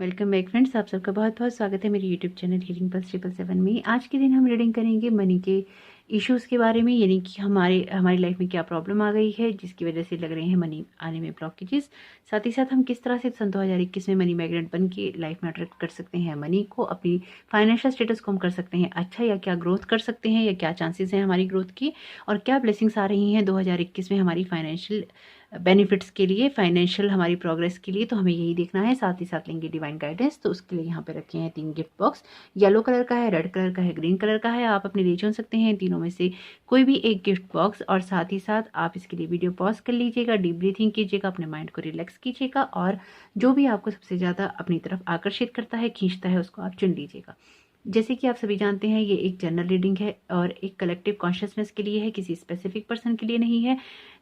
Welcome back friends. आप सबका बहुत बहुत स्वागत है मेरे यूट्यूब चैनल हीलिंग पल्स 777 में। आज के दिन हम रीडिंग करेंगे मनी के इश्यूज़ के बारे में, यानी कि हमारी लाइफ में क्या प्रॉब्लम आ गई है जिसकी वजह से लग रहे हैं मनी आने में ब्लॉकेजेस। साथ ही साथ हम किस तरह से सन 2021 में मनी मैग्नेट बन के लाइफ में अट्रैक्ट कर सकते हैं मनी को, अपनी फाइनेंशियल स्टेटस को हम कर सकते हैं अच्छा, या क्या ग्रोथ कर सकते हैं, या क्या चांसेस हैं हमारी ग्रोथ की, और क्या ब्लेसिंग्स आ रही हैं 2021 में हमारी फाइनेंशियल बेनिफिट्स के लिए, फाइनेंशियल हमारी प्रोग्रेस के लिए। तो हमें यही देखना है। साथ ही साथ लेंगे डिवाइन गाइडेंस। तो उसके लिए यहाँ पे रखे हैं 3 गिफ्ट बॉक्स। येलो कलर का है, रेड कलर का है, ग्रीन कलर का है। आप अपने लिए चुन सकते हैं तीनों में से कोई भी एक गिफ्ट बॉक्स। और साथ ही साथ आप इसके लिए वीडियो पॉज कर लीजिएगा, डीप ब्रीथिंग कीजिएगा, अपने माइंड को रिलैक्स कीजिएगा, और जो भी आपको सबसे ज़्यादा अपनी तरफ आकर्षित करता है, खींचता है, उसको आप चुन लीजिएगा। जैसे कि आप सभी जानते हैं, ये एक जनरल रीडिंग है और एक कलेक्टिव कॉन्शियसनेस के लिए है, किसी स्पेसिफिक पर्सन के लिए नहीं है।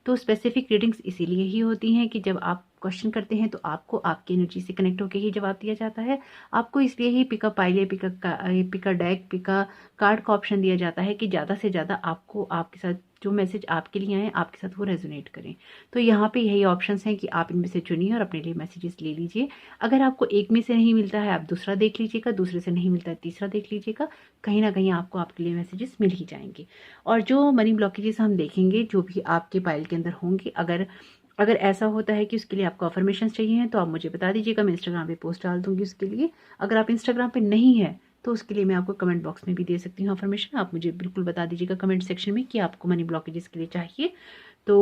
तो स्पेसिफिक रीडिंग्स इसीलिए ही होती हैं कि जब आप क्वेश्चन करते हैं तो आपको आपकी एनर्जी से कनेक्ट होकर ही जवाब दिया जाता है। आपको इसलिए ही पिका पाइले, पिका डेक, पिका कार्ड का ऑप्शन दिया जाता है कि ज़्यादा से ज़्यादा आपको आपके साथ जो मैसेज आपके लिए आए आपके साथ वो रेजोनेट करें। तो यहाँ पे यही ऑप्शंस हैं कि आप इनमें से चुनिए और अपने लिए मैसेजेस ले लीजिए। अगर आपको एक में से नहीं मिलता है, आप दूसरा देख लीजिएगा, दूसरे से नहीं मिलता है तीसरा देख लीजिएगा। कहीं ना कहीं आपको आपके लिए मैसेजेस मिल ही जाएंगे। और जो मनी ब्लॉकेजेस हम देखेंगे, जो भी आपके पाइल के अंदर होंगे, अगर ऐसा होता है कि उसके लिए आपको अफर्मेशन चाहिए हैं तो आप मुझे बता दीजिएगा, मैं इंस्टाग्राम पे पोस्ट डाल दूंगी उसके लिए। अगर आप इंस्टाग्राम पे नहीं है तो उसके लिए मैं आपको कमेंट बॉक्स में भी दे सकती हूँ अफर्मेशन। आप मुझे बिल्कुल बता दीजिएगा कमेंट सेक्शन में कि आपको मनी ब्लॉकेजेस के लिए चाहिए। तो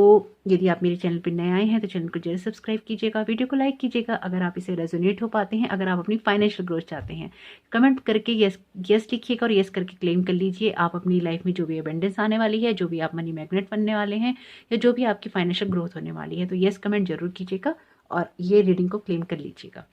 यदि आप मेरे चैनल पर नए आए हैं तो चैनल को जरूर सब्सक्राइब कीजिएगा, वीडियो को लाइक कीजिएगा अगर आप इसे रेजोनेट हो पाते हैं, अगर आप अपनी फाइनेंशियल ग्रोथ चाहते हैं। कमेंट करके यस यस लिखिएगा और यस करके क्लेम कर लीजिए आप अपनी लाइफ में जो भी अबेंडेंस आने वाली है, जो भी आप मनी मैग्नेट बनने वाले हैं, या जो भी आपकी फाइनेंशियल ग्रोथ होने वाली है। तो यस कमेंट जरूर कीजिएगा और ये रीडिंग को क्लेम कर लीजिएगा।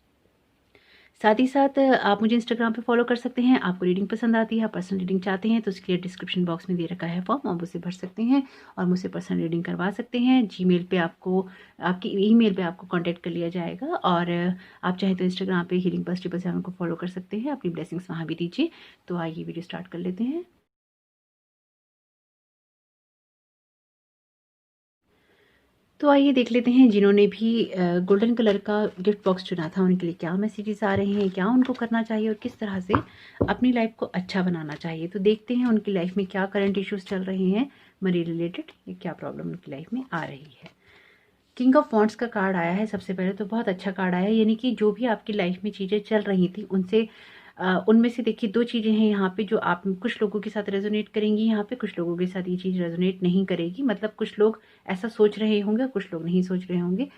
साथ ही साथ आप मुझे इंस्टाग्राम पे फॉलो कर सकते हैं। आपको रीडिंग पसंद आती है, आप पर्सनल रीडिंग चाहते हैं तो उसके लिए डिस्क्रिप्शन बॉक्स में दे रखा है फॉर्म, आप उसे भर सकते हैं और मुझसे पर्सनल रीडिंग करवा सकते हैं। जीमेल पे आपको, आपकी ईमेल पे आपको कांटेक्ट कर लिया जाएगा। और आप चाहे तो इंस्टाग्राम पे हीलिंग पल्स 777 को फॉलो कर सकते हैं, अपनी ब्लेसिंग्स वहाँ भी दीजिए। तो आइए वीडियो स्टार्ट कर लेते हैं। तो आइए देख लेते हैं जिन्होंने भी गोल्डन कलर का गिफ्ट बॉक्स चुना था उनके लिए क्या मैसेजेस आ रहे हैं, क्या उनको करना चाहिए और किस तरह से अपनी लाइफ को अच्छा बनाना चाहिए। तो देखते हैं उनकी लाइफ में क्या करंट इश्यूज चल रहे हैं मनी रिलेटेड, या क्या प्रॉब्लम उनकी लाइफ में आ रही है। किंग ऑफ वॉन्ड्स का कार्ड आया है सबसे पहले, तो बहुत अच्छा कार्ड आया है। यानी कि जो भी आपकी लाइफ में चीज़ें चल रही थी उनसे उनमें से देखिए 2 चीज़ें हैं यहाँ पे जो आप कुछ लोगों के साथ रेजोनेट करेंगी, यहाँ पे कुछ लोगों के साथ ये चीज़ रेजोनेट नहीं करेगी। मतलब कुछ लोग ऐसा सोच रहे होंगे, कुछ लोग नहीं सोच रहे होंगे।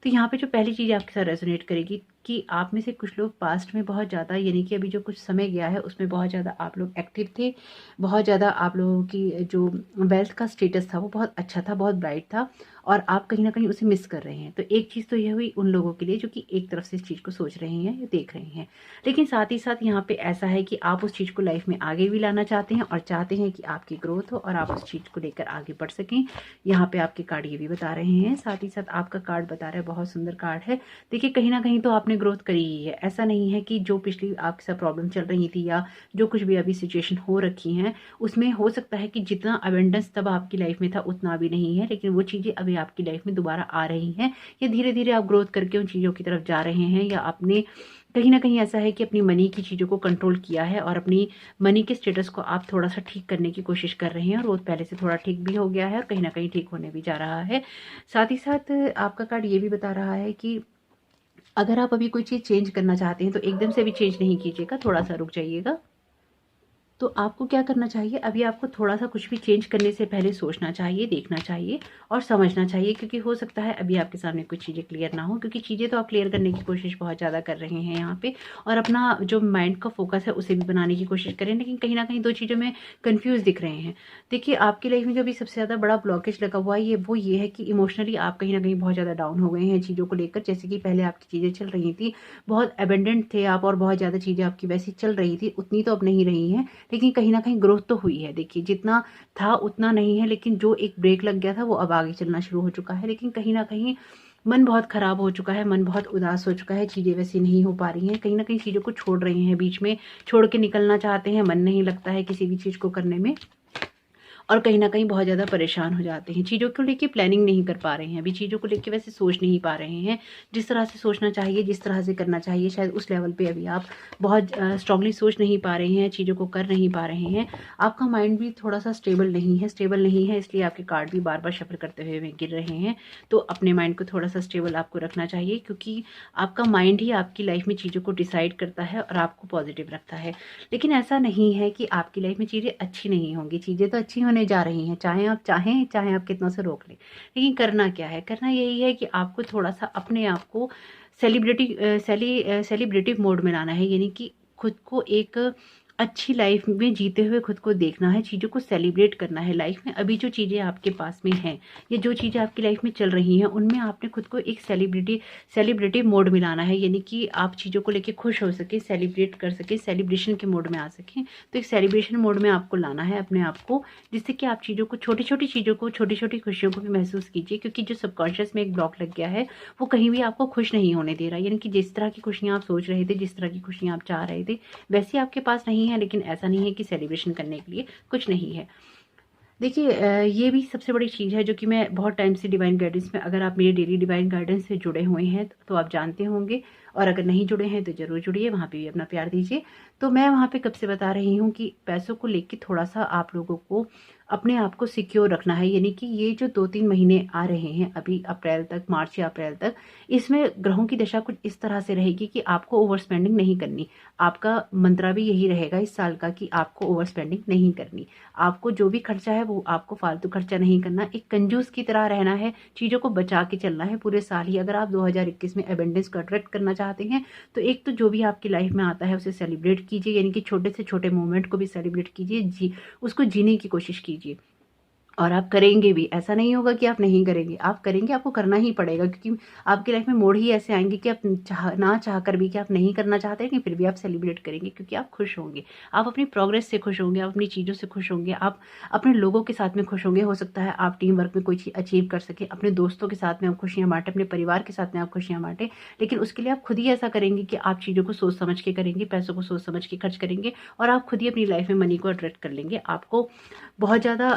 तो यहाँ पे जो पहली चीज़ आपके साथ रेजोनेट करेगी कि आप में से कुछ लोग पास्ट में बहुत ज़्यादा, यानी कि अभी जो कुछ समय गया है उसमें बहुत ज़्यादा आप लोग एक्टिव थे, बहुत ज़्यादा आप लोगों की जो वेल्थ का स्टेटस था वो बहुत अच्छा था, बहुत ब्राइट था, और आप कहीं ना कहीं उसे मिस कर रहे हैं। तो एक चीज़ तो यह हुई उन लोगों के लिए जो कि एक तरफ से इस चीज़ को सोच रहे हैं या देख रहे हैं। लेकिन साथ ही साथ यहाँ पे ऐसा है कि आप उस चीज़ को लाइफ में आगे भी लाना चाहते हैं और चाहते हैं कि आपकी ग्रोथ हो और आप उस चीज़ को लेकर आगे बढ़ सकें। यहाँ पे आपके कार्ड ये भी बता रहे हैं। साथ ही साथ आपका कार्ड बता रहा है, बहुत सुंदर कार्ड है। देखिए कहीं ना कहीं तो आपने ग्रोथ करी ही है। ऐसा नहीं है कि जो पिछली आपके साथ प्रॉब्लम चल रही थी या जो कुछ भी अभी सिचुएशन हो रखी है उसमें हो सकता है कि जितना अबेंडेंस तब आपकी लाइफ में था उतना भी नहीं है, लेकिन वो चीज़ें अभी आपकी लाइफ में दोबारा आ रही हैं, या धीरे धीरे आप ग्रोथ करके उन चीज़ों की तरफ जा रहे हैं, या आपने कहीं ना कहीं ऐसा है कि अपनी मनी की चीज़ों को कंट्रोल किया है और अपनी मनी के स्टेटस को आप थोड़ा सा ठीक करने की कोशिश कर रहे हैं, और वो पहले से थोड़ा ठीक भी हो गया है और कहीं ना कहीं ठीक होने भी जा रहा है। साथ ही साथ आपका कार्ड ये भी बता रहा है कि अगर आप अभी कोई चीज़ चेंज करना चाहते हैं तो एकदम से भी चेंज नहीं कीजिएगा, थोड़ा सा रुक जाइएगा। तो आपको क्या करना चाहिए, अभी आपको थोड़ा सा कुछ भी चेंज करने से पहले सोचना चाहिए, देखना चाहिए और समझना चाहिए, क्योंकि हो सकता है अभी आपके सामने कुछ चीज़ें क्लियर ना हो, क्योंकि चीज़ें तो आप क्लियर करने की कोशिश बहुत ज़्यादा कर रहे हैं यहाँ पे, और अपना जो माइंड का फोकस है उसे भी बनाने की कोशिश करें, लेकिन कहीं ना कहीं 2 चीज़ों में कन्फ्यूज़ दिख रहे हैं। देखिए आपकी लाइफ में जो भी सबसे ज़्यादा बड़ा ब्लॉकेज लगा हुआ है वो ये है कि इमोशनली आप कहीं ना कहीं बहुत ज़्यादा डाउन हो गए हैं चीज़ों को लेकर। जैसे कि पहले आपकी चीज़ें चल रही थी, बहुत एबेंडेंट थे आप और बहुत ज़्यादा चीज़ें आपकी वैसी चल रही थी, उतनी तो अब नहीं रही हैं, लेकिन कहीं ना कहीं ग्रोथ तो हुई है। देखिए जितना था उतना नहीं है, लेकिन जो एक ब्रेक लग गया था वो अब आगे चलना शुरू हो चुका है। लेकिन कहीं ना कहीं मन बहुत खराब हो चुका है, मन बहुत उदास हो चुका है, चीज़ें वैसी नहीं हो पा रही हैं, कहीं ना कहीं चीज़ों को छोड़ रहे हैं, बीच में छोड़ के निकलना चाहते हैं, मन नहीं लगता है किसी भी चीज़ को करने में। और कहीं न कहीं बहुत ज़्यादा परेशान हो जाते हैं। चीज़ों को लेके प्लानिंग नहीं कर पा रहे हैं, अभी चीज़ों को लेके वैसे सोच नहीं पा रहे हैं। जिस तरह से सोचना चाहिए, जिस तरह से करना चाहिए, शायद उस लेवल पे अभी आप बहुत स्ट्रांगली सोच नहीं पा रहे हैं, चीज़ों को कर नहीं पा रहे हैं। आपका माइंड भी थोड़ा-सा स्टेबल नहीं है, इसलिए आपके कार्ड भी बार-बार शफल करते हुए गिर रहे हैं। तो अपने माइंड को थोड़ा-सा स्टेबल आपको रखना चाहिए, क्योंकि आपका माइंड ही आपकी लाइफ में चीज़ों को डिसाइड करता है और आपको पॉजिटिव रखता है। लेकिन ऐसा नहीं है कि आपकी लाइफ में चीज़ें अच्छी नहीं होंगी, चीज़ें तो अच्छी होने जा रही हैं, चाहे आप चाहें, चाहे आप कितना से रोक लें। लेकिन करना क्या है? करना यही है कि आपको थोड़ा-सा अपने आप को सेलिब्रेटिव मोड में लाना है, यानी कि खुद को एक अच्छी लाइफ में जीते हुए खुद को देखना है, चीज़ों को सेलिब्रेट करना है। लाइफ में अभी जो चीज़ें आपके पास में हैं या जो चीज़ें आपकी लाइफ में चल रही हैं, उनमें आपने खुद को एक सेलिब्रेटिव मोड में लाना है, यानी कि आप चीज़ों को लेके खुश हो सकें, सेलिब्रेट कर सकें, सेलिब्रेशन के मोड में आ सकें। तो एक सेलिब्रेशन मोड में आपको लाना है अपने आप को, जिससे कि आप चीज़ों को, छोटी-छोटी चीज़ों को, छोटी-छोटी खुशियों को भी महसूस कीजिए, क्योंकि जो सबकॉन्शियस में एक ब्लॉक लग गया है, वो कहीं भी आपको खुश नहीं होने दे रहा है। यानी कि जिस तरह की खुशियाँ आप सोच रहे थे, जिस तरह की खुशियाँ आप चाह रहे थे, वैसे आपके पास नहीं है। लेकिन ऐसा नहीं है कि सेलिब्रेशन करने के लिए कुछ नहीं है। देखिए, ये भी सबसे बड़ी चीज़ है जो कि मैं बहुत टाइम से डिवाइन गाइडेंस में, अगर आप मेरे डेली डिवाइन गाइडेंस से जुड़े हुए हैं तो आप जानते होंगे, और अगर नहीं जुड़े हैं तो ज़रूर जुड़िए, वहाँ पे भी अपना प्यार दीजिए। तो मैं वहाँ पे कब से बता रही हूँ कि पैसों को लेके थोड़ा-सा आप लोगों को अपने आप को सिक्योर रखना है, यानी कि ये जो 2-3 महीने आ रहे हैं अभी अप्रैल तक, मार्च या अप्रैल तक, इसमें ग्रहों की दशा कुछ इस तरह से रहेगी कि आपको ओवर स्पेंडिंग नहीं करनी। आपका मंत्रा भी यही रहेगा इस साल का कि आपको ओवर स्पेंडिंग नहीं करनी। आपको जो भी खर्चा है वो आपको फालतू खर्चा नहीं करना, एक कंजूस की तरह रहना है, चीज़ों को बचा के चलना है पूरे साल ही। अगर आप 2021 में अबंडेंस को अट्रैक्ट करना चाहते हैं तो एक तो जो भी आपकी लाइफ में आता है उसे सेलिब्रेट कीजिए, यानी कि छोटे से छोटे मोमेंट को भी सेलिब्रेट कीजिए, उसको जीने की कोशिश कीजिए। और आप करेंगे भी, ऐसा नहीं होगा कि आप नहीं करेंगे, आप करेंगे, आपको करना ही पड़ेगा, क्योंकि आपकी लाइफ में मोड़ ही ऐसे आएंगे कि आप ना चाह कर भी, कि आप नहीं करना चाहते लेकिन फिर भी आप सेलिब्रेट करेंगे, क्योंकि आप खुश होंगे, आप अपनी प्रोग्रेस से खुश होंगे, आप अपनी चीज़ों से खुश होंगे, आप अपने लोगों के साथ में खुश होंगे। हो सकता है आप टीम वर्क में कोई चीज़ अचीव कर सके, अपने दोस्तों के साथ में आप खुशियाँ बांटें, अपने परिवार के साथ में आप खुशियाँ बांटें, लेकिन उसके लिए आप खुद ही ऐसा करेंगे कि आप चीज़ों को सोच समझ के करेंगे, पैसों को सोच समझ के खर्च करेंगे, और आप खुद ही अपनी लाइफ में मनी को अट्रैक्ट कर लेंगे। आपको बहुत ज़्यादा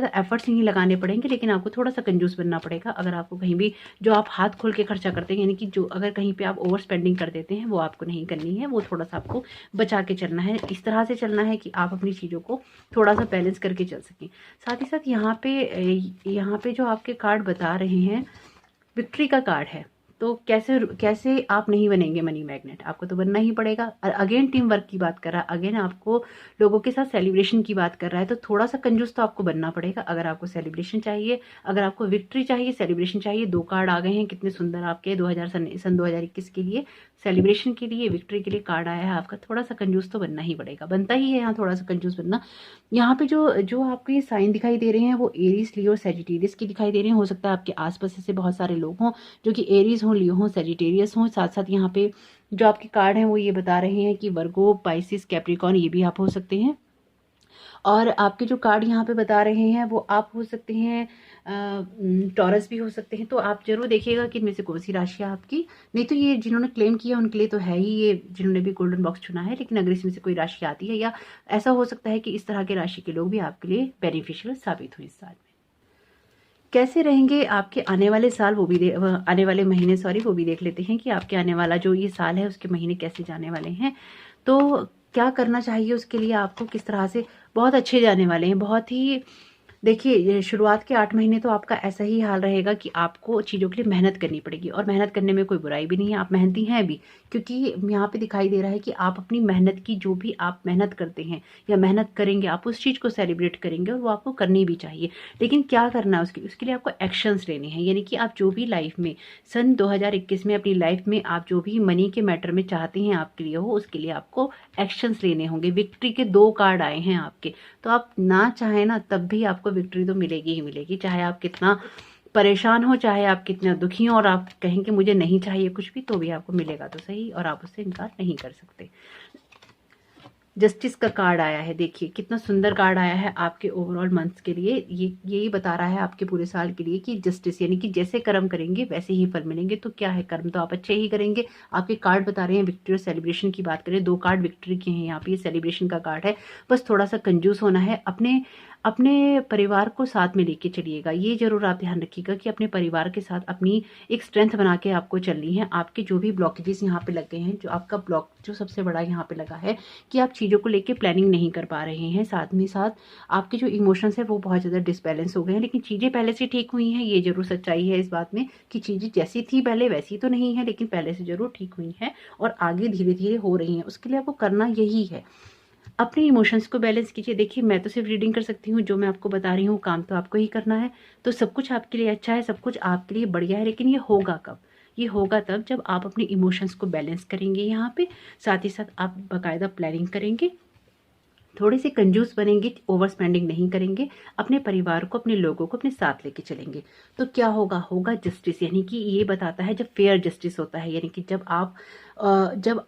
एफर्ट्स नहीं लगाने पड़ेंगे, लेकिन आपको थोड़ा-सा कंजूस बनना पड़ेगा। अगर आपको कहीं भी, जो आप हाथ खोल के खर्चा करते हैं, यानी कि जो अगर कहीं पे आप ओवर स्पेंडिंग कर देते हैं, वो आपको नहीं करनी है, वो थोड़ा-सा आपको बचा के चलना है। इस तरह से चलना है कि आप अपनी चीज़ों को थोड़ा-सा बैलेंस करके चल सकें। साथ ही साथ यहाँ पे जो आपके कार्ड बता रहे हैं, विक्ट्री का कार्ड है। तो कैसे कैसे आप नहीं बनेंगे मनी मैग्नेट, आपको तो बनना ही पड़ेगा। और अगेन टीम वर्क की बात कर रहा है, अगेन आपको लोगों के साथ सेलिब्रेशन की बात कर रहा है, तो थोड़ा सा कंजूस तो आपको बनना पड़ेगा। अगर आपको सेलिब्रेशन चाहिए, अगर आपको विक्ट्री चाहिए, सेलिब्रेशन चाहिए, 2 कार्ड आ गए हैं कितने सुंदर आपके 2021 के लिए, सेलिब्रेशन के लिए, विक्ट्री के लिए कार्ड आया है आपका। थोड़ा सा कंजूस तो बनना ही पड़ेगा, बनता ही है यहाँ थोड़ा सा कंजूस बनना। यहाँ पे जो जो आपको ये साइन दिखाई दे रहे हैं वो एरीज, लियो, सेजिटेरियस की दिखाई दे रहे हैं। हो सकता है आपके आसपास ऐसे बहुत सारे लोग हों जो कि एरीज हों, लियो हों, सेजिटेरियस हों। साथ साथ यहाँ पे जो आपके कार्ड हैं वो ये बता रहे हैं कि वर्गो, पाइसिस, कैप्रिकॉन, ये भी आप हो सकते हैं। और आपके जो कार्ड यहाँ पे बता रहे हैं वो आप हो सकते हैं टॉरस भी हो सकते हैं। तो आप जरूर देखिएगा कि इनमें से कौन सी राशि है आपकी। नहीं तो ये जिन्होंने क्लेम किया उनके लिए तो है ही, ये जिन्होंने भी गोल्डन बॉक्स चुना है, लेकिन अगर इसमें से कोई राशि आती है, या ऐसा हो सकता है कि इस तरह के राशि के लोग भी आपके लिए बेनिफिशियल साबित हुए इस साल में। कैसे रहेंगे आपके आने वाले साल, वो भी आने वाले महीने, सॉरी, वो भी देख लेते हैं कि आपके आने वाला जो ये साल है उसके महीने कैसे जाने वाले हैं। तो क्या करना चाहिए उसके लिए आपको, किस तरह से, बहुत अच्छे जाने वाले हैं, बहुत ही। देखिए, शुरुआत के 8 महीने तो आपका ऐसा ही हाल रहेगा कि आपको चीज़ों के लिए मेहनत करनी पड़ेगी, और मेहनत करने में कोई बुराई भी नहीं है, आप मेहनती हैं भी, क्योंकि यहाँ पे दिखाई दे रहा है कि आप अपनी मेहनत की, जो भी आप मेहनत करते हैं या मेहनत करेंगे, आप उस चीज़ को सेलिब्रेट करेंगे, और वो आपको करनी भी चाहिए। लेकिन क्या करना है उसके लिए आपको एक्शंस लेने हैं, यानी कि आप जो भी लाइफ में सन 2021 में अपनी लाइफ में आप जो भी मनी के मैटर में चाहते हैं आपके लिए हो, उसके लिए आपको एक्शंस लेने होंगे। विक्ट्री के 2 कार्ड आए हैं आपके, तो आप ना चाहें ना तब भी आपको विक्ट्री तो मिलेगी ही मिलेगी, चाहे आप कितना परेशान हो, चाहे आप कितना दुखी हो, और आप कहें कि मुझे नहीं चाहिए कुछ भी, तो भी आपको मिलेगा तो सही, और आप उससे इनकार नहीं कर सकते। जस्टिस का कार्ड आया है, देखिए कितना सुंदर कार्ड आया है आपके ओवरऑल मंथ्स के लिए। ये यही बता रहा है आपके पूरे साल के लिए कि जस्टिस, यानी कि जैसे कर्म करेंगे वैसे ही फल मिलेंगे। तो क्या है, कर्म तो आप अच्छे ही करेंगे। आपके कार्ड बता रहे हैं विक्ट्री और सेलिब्रेशन की बात करें, 2 कार्ड विक्ट्री के हैं यहाँ पे, ये सेलिब्रेशन का कार्ड है। बस थोड़ा सा कंजूस होना है, अपने परिवार को साथ में लेके चलिएगा। ये ज़रूर आप ध्यान रखिएगा कि अपने परिवार के साथ अपनी एक स्ट्रेंथ बना के आपको चलनी है। आपके जो भी ब्लॉकेजेस यहाँ पे लग गए हैं, जो आपका ब्लॉक जो सबसे बड़ा यहाँ पे लगा है कि आप चीज़ों को लेके प्लानिंग नहीं कर पा रहे हैं, साथ में साथ आपके जो इमोशंस है वो बहुत ज़्यादा डिसबैलेंस हो गए हैं। लेकिन चीज़ें पहले से ठीक हुई हैं, ये ज़रूर सच्चाई है इस बात में कि चीज़ें जैसी थी पहले वैसी तो नहीं है, लेकिन पहले से ज़रूर ठीक हुई हैं और आगे धीरे धीरे हो रही हैं। उसके लिए आपको करना यही है, अपने इमोशंस को बैलेंस कीजिए। देखिए, मैं तो सिर्फ रीडिंग कर सकती हूँ, जो मैं आपको बता रही हूँ काम तो आपको ही करना है। तो सब कुछ आपके लिए अच्छा है, सब कुछ आपके लिए बढ़िया है, लेकिन ये होगा कब? ये होगा तब जब आप अपने इमोशंस को बैलेंस करेंगे यहाँ पे, साथ ही साथ आप बाकायदा प्लानिंग करेंगे, थोड़े से कंजूस बनेंगे, ओवर स्पेंडिंग नहीं करेंगे, अपने परिवार को, अपने लोगों को अपने साथ लेके चलेंगे। तो क्या होगा? होगा जस्टिस, यानी कि ये बताता है जब फेयर जस्टिस होता है, यानी कि जब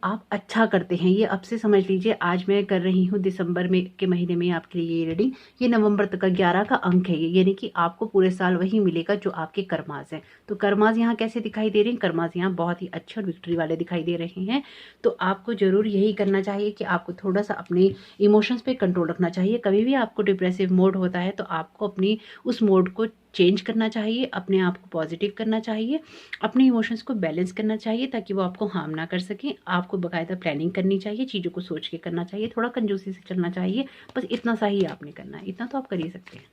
आप अच्छा करते हैं। ये अब से समझ लीजिए, आज मैं कर रही हूँ दिसंबर में के महीने में आपके लिए ये रीडिंग, ये नवंबर तक का 11 का अंक है ये, यानी कि आपको पूरे साल वही मिलेगा जो आपके कर्माज हैं। तो कर्माज यहाँ कैसे दिखाई दे रहे हैं? कर्माज यहाँ बहुत ही अच्छे और विक्ट्री वाले दिखाई दे रहे हैं। तो आपको जरूर यही करना चाहिए कि आपको थोड़ा सा अपने इमोशंस पे कंट्रोल रखना चाहिए। कभी भी आपको डिप्रेसिव मोड होता है तो आपको अपनी उस मोड को चेंज करना चाहिए, अपने आप को पॉजिटिव करना चाहिए, अपने इमोशंस को बैलेंस करना चाहिए ताकि वो आपको हार्म ना कर सकें। आपको बाकायदा प्लानिंग करनी चाहिए, चीज़ों को सोच के करना चाहिए, थोड़ा कंजूसी से चलना चाहिए। बस इतना सा ही आपने करना है, इतना तो आप कर ही सकते हैं।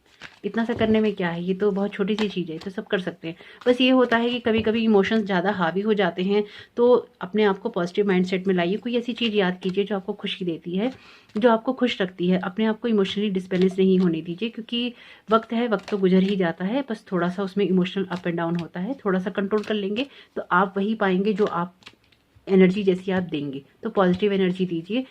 इतना सा करने में क्या है, ये तो बहुत छोटी सी चीज़ है, तो सब कर सकते हैं। बस ये होता है कि कभी कभी इमोशंस ज़्यादा हावी हो जाते हैं, तो अपने आप को पॉजिटिव माइंडसेट में लाइए। कोई ऐसी चीज़ याद कीजिए जो आपको खुशी देती है, जो आपको खुश रखती है। अपने आप को इमोशनली डिस्बैलेंस नहीं होने दीजिए, क्योंकि वक्त है, वक्त तो गुजर ही जाता है। बस थोड़ा सा उसमें इमोशनल अप एंड डाउन होता है, थोड़ा सा कंट्रोल कर लेंगे तो आप वही पाएंगे जो आप एनर्जी जैसी आप देंगे। तो पॉजिटिव एनर्जी दीजिए,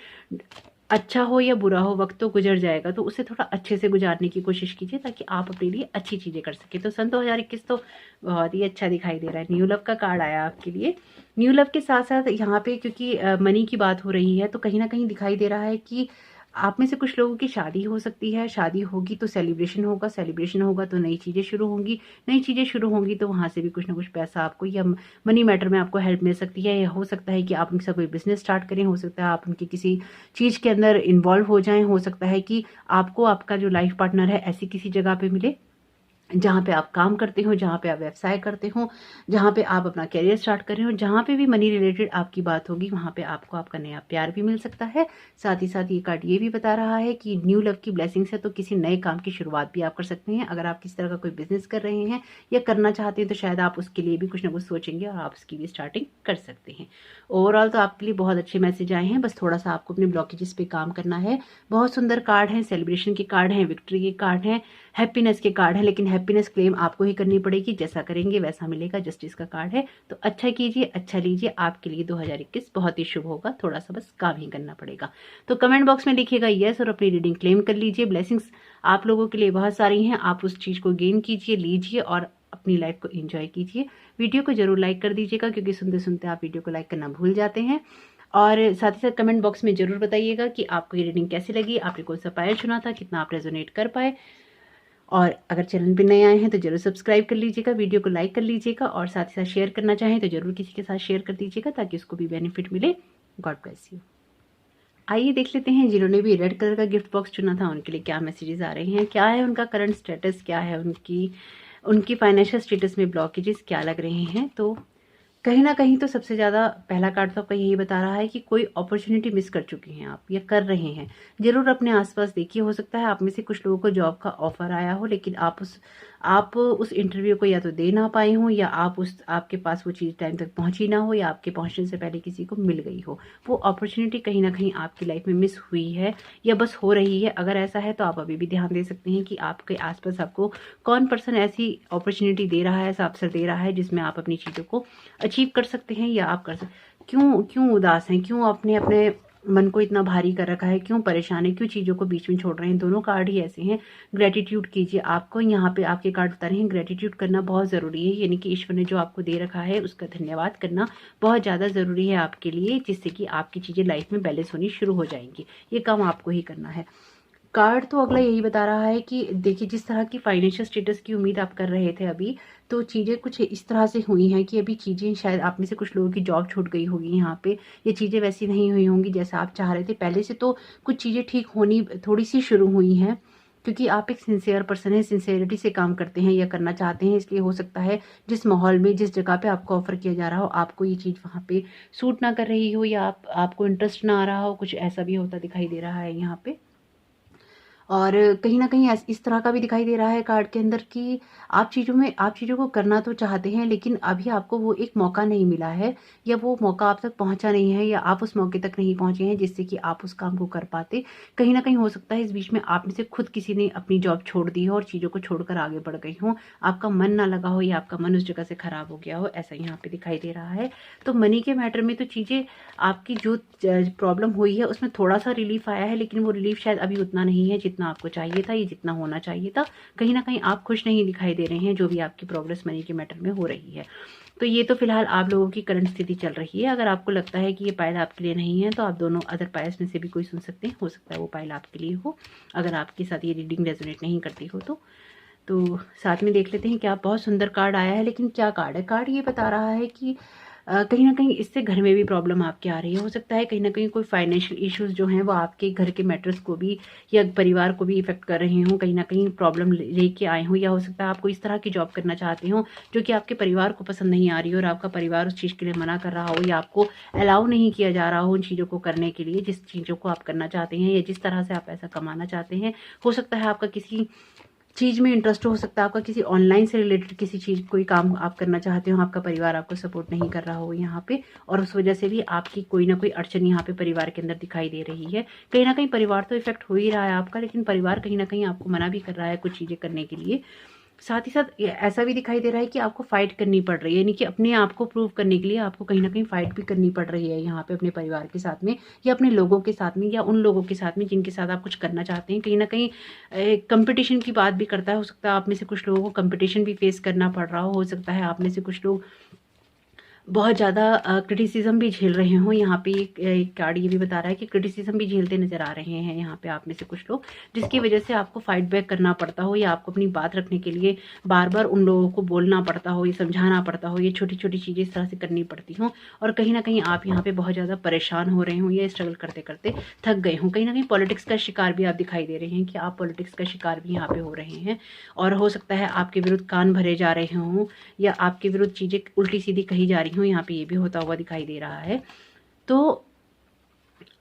अच्छा हो या बुरा हो, वक्त तो गुजर जाएगा, तो उसे थोड़ा अच्छे से गुजारने की कोशिश कीजिए ताकि आप अपने लिए अच्छी चीज़ें कर सकें। तो सन 2021 तो बहुत ही अच्छा दिखाई दे रहा है। न्यू लव का कार्ड आया आपके लिए। न्यू लव के साथ साथ यहाँ पे क्योंकि मनी की बात हो रही है, तो कहीं ना कहीं दिखाई दे रहा है कि आप में से कुछ लोगों की शादी हो सकती है। शादी होगी तो सेलिब्रेशन होगा, सेलिब्रेशन होगा तो नई चीज़ें शुरू होंगी, नई चीज़ें शुरू होंगी तो वहाँ से भी कुछ ना कुछ पैसा आपको या मनी मैटर में आपको हेल्प मिल सकती है। या हो सकता है कि आप उनसे कोई बिजनेस स्टार्ट करें, हो सकता है आप उनकी किसी चीज़ के अंदर इन्वॉल्व हो जाएं, हो सकता है कि आपको आपका जो लाइफ पार्टनर है ऐसी किसी जगह पे मिले जहाँ पे आप काम करते हो, जहाँ पे आप व्यवसाय करते हो, जहाँ पे आप अपना करियर स्टार्ट कर रहे हो, जहाँ पे भी मनी रिलेटेड आपकी बात होगी वहाँ पे आपको आपका नया प्यार भी मिल सकता है। साथ ही साथ ये कार्ड ये भी बता रहा है कि न्यू लव की ब्लेसिंग्स है, तो किसी नए काम की शुरुआत भी आप कर सकते हैं। अगर आप किसी तरह का कोई बिजनेस कर रहे हैं या करना चाहते हैं तो शायद आप उसके लिए भी कुछ ना कुछ सोचेंगे और आप उसकी भी स्टार्टिंग कर सकते हैं। ओवरऑल तो आपके लिए बहुत अच्छे मैसेज आए हैं, बस थोड़ा सा आपको अपने ब्लॉकेजेस पे काम करना है। बहुत सुंदर कार्ड हैं, सेलिब्रेशन के कार्ड हैं, विक्ट्री के कार्ड हैं, हैप्पीनेस के कार्ड है, लेकिन हैप्पीनेस क्लेम आपको ही करनी पड़ेगी। जैसा करेंगे वैसा मिलेगा। जस्टिस का कार्ड है, तो अच्छा कीजिए, अच्छा लीजिए। आपके लिए 2021 बहुत ही शुभ होगा, थोड़ा सा बस काम ही करना पड़ेगा। तो कमेंट बॉक्स में लिखिएगा यस और अपनी रीडिंग क्लेम कर लीजिए। ब्लेसिंग्स आप लोगों के लिए बहुत सारी हैं, आप उस चीज़ को गेन कीजिए, लीजिए और अपनी लाइफ को एंजॉय कीजिए। वीडियो को जरूर लाइक कर दीजिएगा, क्योंकि सुनते सुनते आप वीडियो को लाइक करना भूल जाते हैं। और साथ ही साथ कमेंट बॉक्स में जरूर बताइएगा कि आपको ये रीडिंग कैसी लगी, आपने कौन सा पायल चुना था, कितना आप रेजोनेट कर पाए। और अगर चैनल पे नए आए हैं तो जरूर सब्सक्राइब कर लीजिएगा, वीडियो को लाइक कर लीजिएगा और साथ ही साथ शेयर करना चाहें तो जरूर किसी के साथ शेयर कर दीजिएगा ताकि उसको भी बेनिफिट मिले। God bless you. आइए देख लेते हैं जिन्होंने भी रेड कलर का गिफ्ट बॉक्स चुना था उनके लिए क्या मैसेजेस आ रहे हैं, क्या है उनका करंट स्टेटस, क्या है उनकी फाइनेंशियल स्टेटस में ब्लॉकेजेस क्या लग रहे हैं। तो कहीं ना कहीं तो सबसे ज़्यादा पहला कार्ड तो आपका यही बता रहा है कि कोई अपॉर्चुनिटी मिस कर चुके हैं आप या कर रहे हैं। जरूर अपने आसपास देखिए, हो सकता है आप में से कुछ लोगों को जॉब का ऑफर आया हो, लेकिन आप उस इंटरव्यू को या तो दे ना पाए हो, या आपके पास वो चीज़ टाइम तक पहुंची ना हो, या आपके पहुंचने से पहले किसी को मिल गई हो। वो अपॉर्चुनिटी कहीं ना कहीं आपकी लाइफ में मिस हुई है या बस हो रही है। अगर ऐसा है तो आप अभी भी ध्यान दे सकते हैं कि आपके आसपास आपको कौन पर्सन ऐसी अपॉर्चुनिटी दे रहा है, ऐसा अवसर दे रहा है जिसमें आप अपनी चीज़ों को अचीव कर सकते हैं या आप कर सकते। क्यों उदास हैं, क्यों आपने अपने मन को इतना भारी कर रखा है, क्यों परेशान है, क्यों चीज़ों को बीच में छोड़ रहे हैं। दोनों कार्ड ही ऐसे हैं। ग्रेटिट्यूड कीजिए। आपको यहाँ पे आपके कार्ड बता रहे हैं ग्रेटिट्यूड करना बहुत ज़रूरी है, यानी कि ईश्वर ने जो आपको दे रखा है उसका धन्यवाद करना बहुत ज़्यादा ज़रूरी है आपके लिए, जिससे कि आपकी चीज़ें लाइफ में बैलेंस होनी शुरू हो जाएंगी। ये काम आपको ही करना है। कार्ड तो अगला यही बता रहा है कि देखिए, जिस तरह की फाइनेंशियल स्टेटस की उम्मीद आप कर रहे थे अभी, तो चीज़ें कुछ इस तरह से हुई हैं कि अभी चीज़ें शायद आप में से कुछ लोगों की जॉब छूट गई होगी यहाँ पे। ये चीज़ें वैसी नहीं हुई होंगी जैसा आप चाह रहे थे। पहले से तो कुछ चीज़ें ठीक होनी थोड़ी सी शुरू हुई हैं, क्योंकि आप एक सिंसियर पर्सन है, सिंसियरिटी से काम करते हैं या करना चाहते हैं, इसलिए हो सकता है जिस माहौल में, जिस जगह पे आपको ऑफ़र किया जा रहा हो, आपको ये चीज़ वहाँ पे सूट ना कर रही हो या आपको इंटरेस्ट ना आ रहा हो, कुछ ऐसा भी होता दिखाई दे रहा है यहाँ पे। और कहीं न कहीं इस तरह का भी दिखाई दे रहा है कार्ड के अंदर कि आप चीज़ों को करना तो चाहते हैं, लेकिन अभी आपको वो एक मौका नहीं मिला है या वो मौका आप तक पहुँचा नहीं है या आप उस मौके तक नहीं पहुँचे हैं जिससे कि आप उस काम को कर पाते। कहीं न कहीं हो सकता है इस बीच में आप में से खुद किसी ने अपनी जॉब छोड़ दी हो और चीज़ों को छोड़कर आगे बढ़ गई हों। आपका मन ना लगा हो या आपका मन उस जगह से खराब हो गया हो, ऐसा यहाँ पे दिखाई दे रहा है। तो मनी के मैटर में तो चीज़ें आपकी जो प्रॉब्लम हुई है उसमें थोड़ा-सा रिलीफ़ आया है, लेकिन वो रिलीफ़ शायद अभी उतना नहीं है जितना आपको चाहिए था या जितना होना चाहिए था। कहीं न कहीं आप खुश नहीं दिखाई दे रहे हैं, जो भी आपकी प्रोग्रेस मनी के मैटर में हो रही है। तो ये तो फिलहाल आप लोगों की करंट स्थिति चल रही है। अगर आपको लगता है कि ये पाइल आपके लिए नहीं है, तो आप दोनों अदर पाइल्स में से भी कोई सुन सकते हैं। हो सकता है वो पाइल आपके लिए हो, अगर आपके साथ ये रीडिंग रेजोनेट नहीं करती हो तो। तो साथ में देख लेते हैं क्या। बहुत सुंदर कार्ड आया है, लेकिन क्या कार्ड है? कार्ड ये बता रहा है कि कहीं न कहीं इससे घर में भी प्रॉब्लम आपके आ रही है। हो सकता है कहीं न कहीं कोई फाइनेंशियल इश्यूज़ जो हैं वो आपके घर के मैटर्स को भी या परिवार को भी इफ़ेक्ट कर रहे हों, कहीं न कहीं प्रॉब्लम लेके आए हों, या हो सकता है आप कोई इस तरह की जॉब करना चाहते हो जो कि आपके परिवार को पसंद नहीं आ रही हो और आपका परिवार उस चीज़ के लिए मना कर रहा हो या आपको अलाउ नहीं किया जा रहा हो उन चीज़ों को करने के लिए, जिस चीज़ों को आप करना चाहते हैं या जिस तरह से आप पैसा कमाना चाहते हैं। हो सकता है आपका किसी चीज़ में इंटरेस्ट हो सकता है, आपका किसी ऑनलाइन से रिलेटेड किसी चीज़ कोई काम आप करना चाहते हो, आपका परिवार आपको सपोर्ट नहीं कर रहा हो यहाँ पे, और उस वजह से भी आपकी कोई ना कोई अड़चन यहाँ पे परिवार के अंदर दिखाई दे रही है। कहीं ना कहीं परिवार तो इफेक्ट हो ही रहा है आपका, लेकिन परिवार कहीं ना कहीं आपको मना भी कर रहा है कुछ चीज़ें करने के लिए। साथ ही साथ ऐसा भी दिखाई दे रहा है कि आपको फाइट करनी पड़ रही है, यानी कि अपने आप को प्रूव करने के लिए आपको कहीं ना कहीं फाइट भी करनी पड़ रही है यहाँ पे अपने परिवार के साथ में या अपने लोगों के साथ में या उन लोगों के साथ में जिनके साथ आप कुछ करना चाहते हैं। कहीं ना कहीं कंपटीशन की बात भी करता है। हो सकता है आप में से कुछ लोगों को कंपटीशन भी फेस करना पड़ रहा हो सकता है आप में से कुछ लोग बहुत ज़्यादा क्रिटिसिज्म भी झेल रहे हों। यहाँ पे एक कार्ड ये भी बता रहा है कि क्रिटिसिज्म भी झेलते नज़र आ रहे हैं यहाँ पे आप में से कुछ लोग, जिसकी वजह से आपको फाइट बैक करना पड़ता हो या आपको अपनी बात रखने के लिए बार बार उन लोगों को बोलना पड़ता हो, ये समझाना पड़ता हो, ये छोटी छोटी चीज़ें इस तरह से करनी पड़ती हों और कहीं ना कहीं आप यहाँ पे बहुत ज़्यादा परेशान हो रहे हों या स्ट्रगल करते करते थक गए हों। कहीं ना कहीं पॉलिटिक्स का शिकार भी आप दिखाई दे रहे हैं कि आप पॉलिटिक्स का शिकार भी यहाँ पे हो रहे हैं और हो सकता है आपके विरुद्ध कान भरे जा रहे हों या आपके विरुद्ध चीज़ें उल्टी सीधी कही जा रही हों, यहाँ पे ये भी होता हुआ दिखाई दे रहा है। तो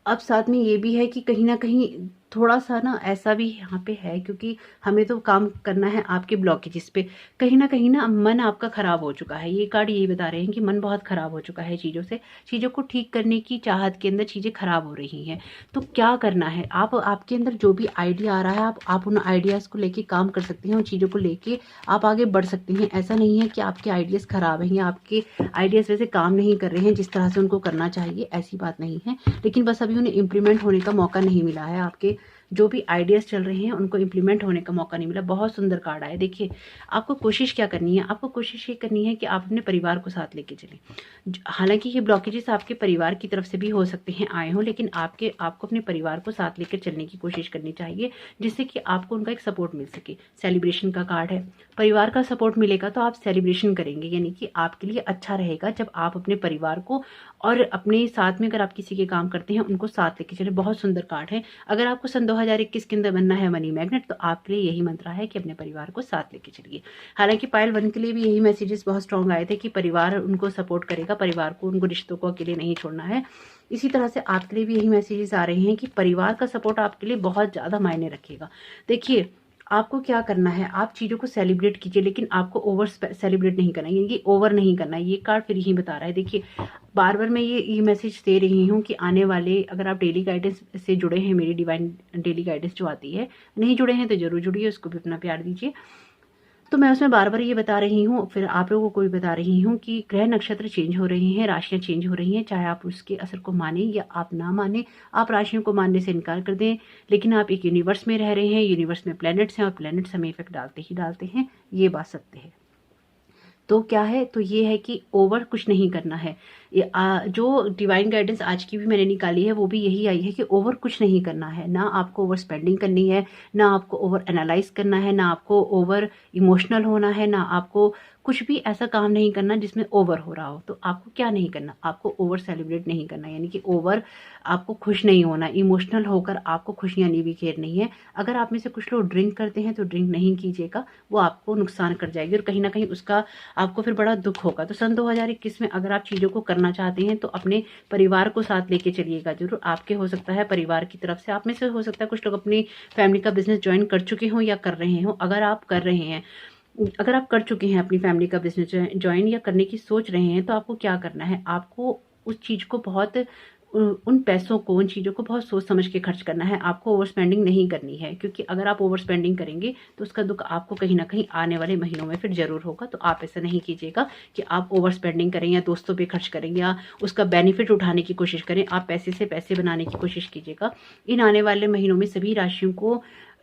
अब साथ में ये भी है कि कहीं न कहीं थोड़ा-सा ना ऐसा भी यहाँ पे है, क्योंकि हमें तो काम करना है आपके ब्लॉकेजेस पे। कहीं न कहीं ना मन आपका ख़राब हो चुका है। ये कार्ड यही बता रहे हैं कि मन बहुत ख़राब हो चुका है चीज़ों से। चीज़ों को ठीक करने की चाहत के अंदर चीज़ें ख़राब हो रही हैं। तो क्या करना है? आपके अंदर जो भी आइडिया आ रहा है आप उन आइडियाज़ को लेके काम कर सकते हैं, उन चीज़ों को लेके आप आगे बढ़ सकते हैं। ऐसा नहीं है कि आपके आइडियाज़ ख़राब हैं या आपके आइडियाज़ वैसे काम नहीं कर रहे हैं जिस तरह से उनको करना चाहिए, ऐसी बात नहीं है। लेकिन बस अभी उन्हें इम्प्लीमेंट होने का मौका नहीं मिला है। आपके जो भी आइडियाज़ चल रहे हैं उनको इम्प्लीमेंट होने का मौका नहीं मिला। बहुत सुंदर कार्ड आया। देखिए, आपको कोशिश क्या करनी है? आपको कोशिश ये करनी है कि आप अपने परिवार को साथ लेके चलें। हालाँकि ये ब्लॉकेजेस आपके परिवार की तरफ से भी हो सकते हैं आए हों, लेकिन आपको अपने परिवार को साथ लेकर चलने की कोशिश करनी चाहिए, जिससे कि आपको उनका एक सपोर्ट मिल सके। सेलिब्रेशन का कार्ड है। परिवार का सपोर्ट मिलेगा तो आप सेलिब्रेशन करेंगे, यानी कि आपके लिए अच्छा रहेगा जब आप अपने परिवार को और अपने साथ में अगर आप किसी के काम करते हैं उनको साथ लेके चलें। बहुत सुंदर कार्ड है। अगर आपको सन 2021 के अंदर बनना है मनी मैग्नेट, तो आपके लिए यही मंत्र है कि अपने परिवार को साथ लेके चलिए। हालांकि पायल 1 के लिए भी यही मैसेजेस बहुत स्ट्रॉन्ग आए थे कि परिवार उनको सपोर्ट करेगा, परिवार को, उनको रिश्तों को अकेले नहीं छोड़ना है। इसी तरह से आपके लिए भी यही मैसेजेस आ रहे हैं कि परिवार का सपोर्ट आपके लिए बहुत ज़्यादा मायने रखेगा। देखिए, आपको क्या करना है, आप चीज़ों को सेलिब्रेट कीजिए, लेकिन आपको ओवर सेलिब्रेट नहीं करना है, यानी कि ओवर नहीं करना है। ये कार्ड फिर यही बता रहा है। देखिए, बार बार मैं ये मैसेज दे रही हूँ कि आने वाले, अगर आप डेली गाइडेंस से जुड़े हैं, मेरी डिवाइन डेली गाइडेंस जो आती है, नहीं जुड़े हैं तो जरूर जुड़िए, उसको भी अपना प्यार दीजिए। तो मैं उसमें बार बार ये बता रही हूँ, फिर आप लोगों को भी बता रही हूँ कि ग्रह नक्षत्र चेंज हो रहे हैं, राशियाँ चेंज हो रही हैं, चाहे आप उसके असर को माने या आप ना माने, आप राशियों को मानने से इनकार कर दें, लेकिन आप एक यूनिवर्स में रह रहे हैं, यूनिवर्स में प्लैनेट्स हैं और प्लैनेट्स हमें इफेक्ट डालते ही डालते हैं, ये बात सत्य है। तो क्या है, तो ये है कि ओवर कुछ नहीं करना है। जो डिवाइन गाइडेंस आज की भी मैंने निकाली है वो भी यही आई है कि ओवर कुछ नहीं करना है। ना आपको ओवर स्पेंडिंग करनी है, ना आपको ओवर एनालाइज करना है, ना आपको ओवर इमोशनल होना है, ना आपको कुछ भी ऐसा काम नहीं करना जिसमें ओवर हो रहा हो। तो आपको क्या नहीं करना, आपको ओवर सेलिब्रेट नहीं करना, यानी कि ओवर आपको खुश नहीं होना, इमोशनल होकर आपको खुशियाँ नहीं बिखेरनी है। अगर आप में से कुछ लोग ड्रिंक करते हैं तो ड्रिंक नहीं कीजिएगा, वो आपको नुकसान कर जाएगी और कहीं ना कहीं उसका आपको फिर बड़ा दुख होगा। तो सन 2021 में अगर आप चीज़ों को करना चाहते हैं तो अपने परिवार को साथ लेके चलिएगा जरूर। आपके हो सकता है परिवार की तरफ से, आप में से हो सकता है कुछ लोग अपनी फैमिली का बिजनेस ज्वाइन कर चुके हों या कर रहे हों। अगर आप कर रहे हैं, अगर आप कर चुके हैं अपनी फैमिली का बिजनेस ज्वाइन या करने की सोच रहे हैं, तो आपको क्या करना है, आपको उस चीज़ को बहुत उन पैसों को, उन चीज़ों को बहुत सोच समझ के खर्च करना है। आपको ओवर स्पेंडिंग नहीं करनी है, क्योंकि अगर आप ओवर स्पेंडिंग करेंगे तो उसका दुख आपको कहीं ना कहीं आने वाले महीनों में फिर जरूर होगा। तो आप ऐसा नहीं कीजिएगा कि आप ओवर स्पेंडिंग करें या दोस्तों पे खर्च करें या उसका बेनिफिट उठाने की कोशिश करें। आप पैसे से पैसे बनाने की कोशिश कीजिएगा। इन आने वाले महीनों में सभी राशियों को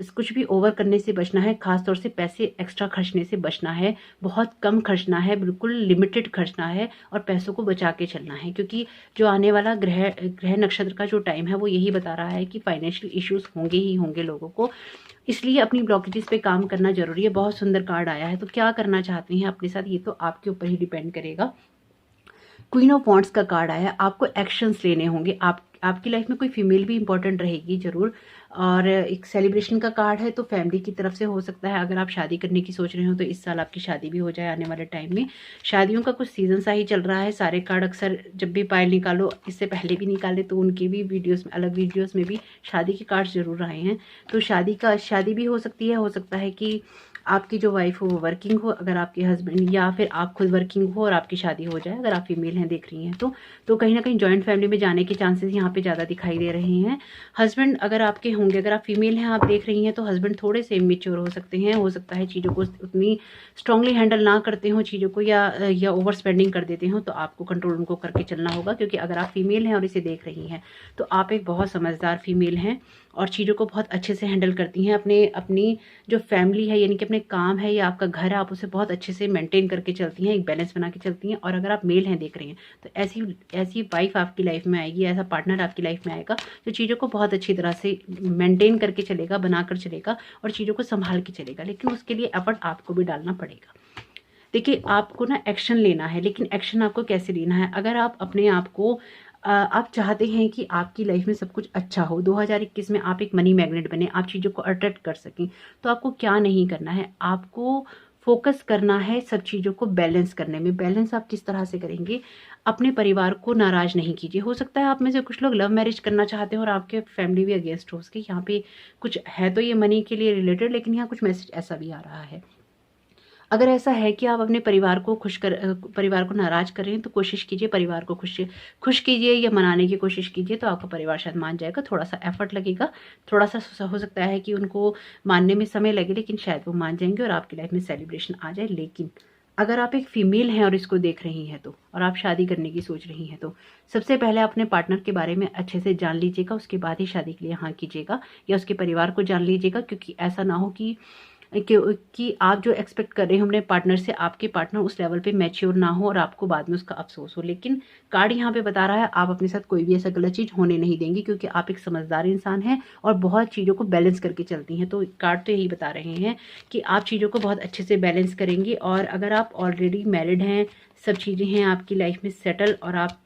कुछ भी ओवर करने से बचना है, खासतौर से पैसे एक्स्ट्रा खर्चने से बचना है। बहुत कम खर्चना है, बिल्कुल लिमिटेड खर्चना है और पैसों को बचा के चलना है, क्योंकि जो आने वाला ग्रह नक्षत्र का जो टाइम है वो यही बता रहा है कि फाइनेंशियल इश्यूज होंगे ही होंगे लोगों को। इसलिए अपनी ब्लॉकेजेस पे काम करना जरूरी है। बहुत सुंदर कार्ड आया है, तो क्या करना चाहते हैं अपने साथ, ये तो आपके ऊपर ही डिपेंड करेगा। क्वीन ऑफ वॉन्ड्स का कार्ड आया है, आपको एक्शंस लेने होंगे। आपकी लाइफ में कोई फीमेल भी इंपॉर्टेंट रहेगी जरूर। और एक सेलिब्रेशन का कार्ड है, तो फैमिली की तरफ से हो सकता है अगर आप शादी करने की सोच रहे हो तो इस साल आपकी शादी भी हो जाए आने वाले टाइम में। शादियों का कुछ सीजन सा ही चल रहा है। सारे कार्ड अक्सर जब भी पायल निकालो, इससे पहले भी निकाले तो उनके भी वीडियोस में, अलग वीडियोस में भी शादी के कार्ड जरूर आए हैं। तो शादी भी हो सकती है। हो सकता है कि आपकी जो वाइफ हो वो वर्किंग हो, अगर आपके हस्बैंड, या फिर आप खुद वर्किंग हो और आपकी शादी हो जाए, अगर आप फीमेल हैं देख रही हैं तो कहीं ना कहीं जॉइंट फैमिली में जाने के चांसेस यहाँ पे ज़्यादा दिखाई दे रहे हैं। हस्बैंड अगर आपके होंगे, अगर आप फीमेल हैं आप देख रही हैं, तो हस्बैंड थोड़े से इमेच्योर हो सकते हैं। हो सकता है चीज़ों को उतनी स्ट्रांगली हैंडल ना करते हो चीज़ों को, या ओवर स्पेंडिंग कर देते हो, तो आपको कंट्रोल उनको करके चलना होगा। क्योंकि अगर आप फीमेल हैं और इसे देख रही हैं तो आप एक बहुत समझदार फीमेल हैं और चीज़ों को बहुत अच्छे से हैंडल करती हैं। अपनी जो फैमिली है, यानी कि अपने काम है या आपका घर है, आप उसे बहुत अच्छे से मेंटेन करके चलती हैं, एक बैलेंस बना के चलती हैं। और अगर आप मेल हैं देख रहे हैं तो ऐसी वाइफ आपकी लाइफ में आएगी, ऐसा पार्टनर आपकी लाइफ में आएगा जो चीज़ों को बहुत अच्छी तरह से मेंटेन करके चलेगा, बनाकर चलेगा और चीज़ों को संभाल के चलेगा। लेकिन उसके लिए एफर्ट आपको भी डालना पड़ेगा। देखिए, आपको ना एक्शन लेना है, लेकिन एक्शन आपको कैसे लेना है। अगर आप अपने आप को आप चाहते हैं कि आपकी लाइफ में सब कुछ अच्छा हो, 2021 में आप एक मनी मैग्नेट बने, आप चीज़ों को अट्रैक्ट कर सकें, तो आपको क्या नहीं करना है, आपको फोकस करना है सब चीज़ों को बैलेंस करने में। बैलेंस आप किस तरह से करेंगे, अपने परिवार को नाराज़ नहीं कीजिए। हो सकता है आप में से कुछ लोग लव मैरिज करना चाहते हो और आपके फैमिली भी अगेंस्ट हो उसके। यहाँ पे कुछ है तो ये मनी के लिए रिलेटेड, लेकिन यहाँ कुछ मैसेज ऐसा भी आ रहा है। अगर ऐसा है कि आप अपने परिवार को परिवार को नाराज़ कर रहे हैं, तो कोशिश कीजिए परिवार को खुश कीजिए या मनाने की कोशिश कीजिए, तो आपका परिवार शायद मान जाएगा। थोड़ा सा एफर्ट लगेगा, थोड़ा सा हो सकता है कि उनको मानने में समय लगे, लेकिन शायद वो मान जाएंगे और आपकी लाइफ में सेलिब्रेशन आ जाए। लेकिन अगर आप एक फीमेल हैं और इसको देख रही हैं तो, और आप शादी करने की सोच रही हैं तो, सबसे पहले अपने पार्टनर के बारे में अच्छे से जान लीजिएगा, उसके बाद ही शादी के लिए हाँ कीजिएगा, या उसके परिवार को जान लीजिएगा। क्योंकि ऐसा ना हो कि आप जो एक्सपेक्ट कर रहे हो अपने पार्टनर से, आपके पार्टनर उस लेवल पे मैच्योर ना हो और आपको बाद में उसका अफसोस हो। लेकिन कार्ड यहाँ पे बता रहा है आप अपने साथ कोई भी ऐसा गलत चीज़ होने नहीं देंगी, क्योंकि आप एक समझदार इंसान हैं और बहुत चीज़ों को बैलेंस करके चलती हैं। तो कार्ड तो यही बता रहे हैं कि आप चीज़ों को बहुत अच्छे से बैलेंस करेंगी। और अगर आप ऑलरेडी मैरिड हैं, सब चीज़ें हैं आपकी लाइफ में सेटल, और आप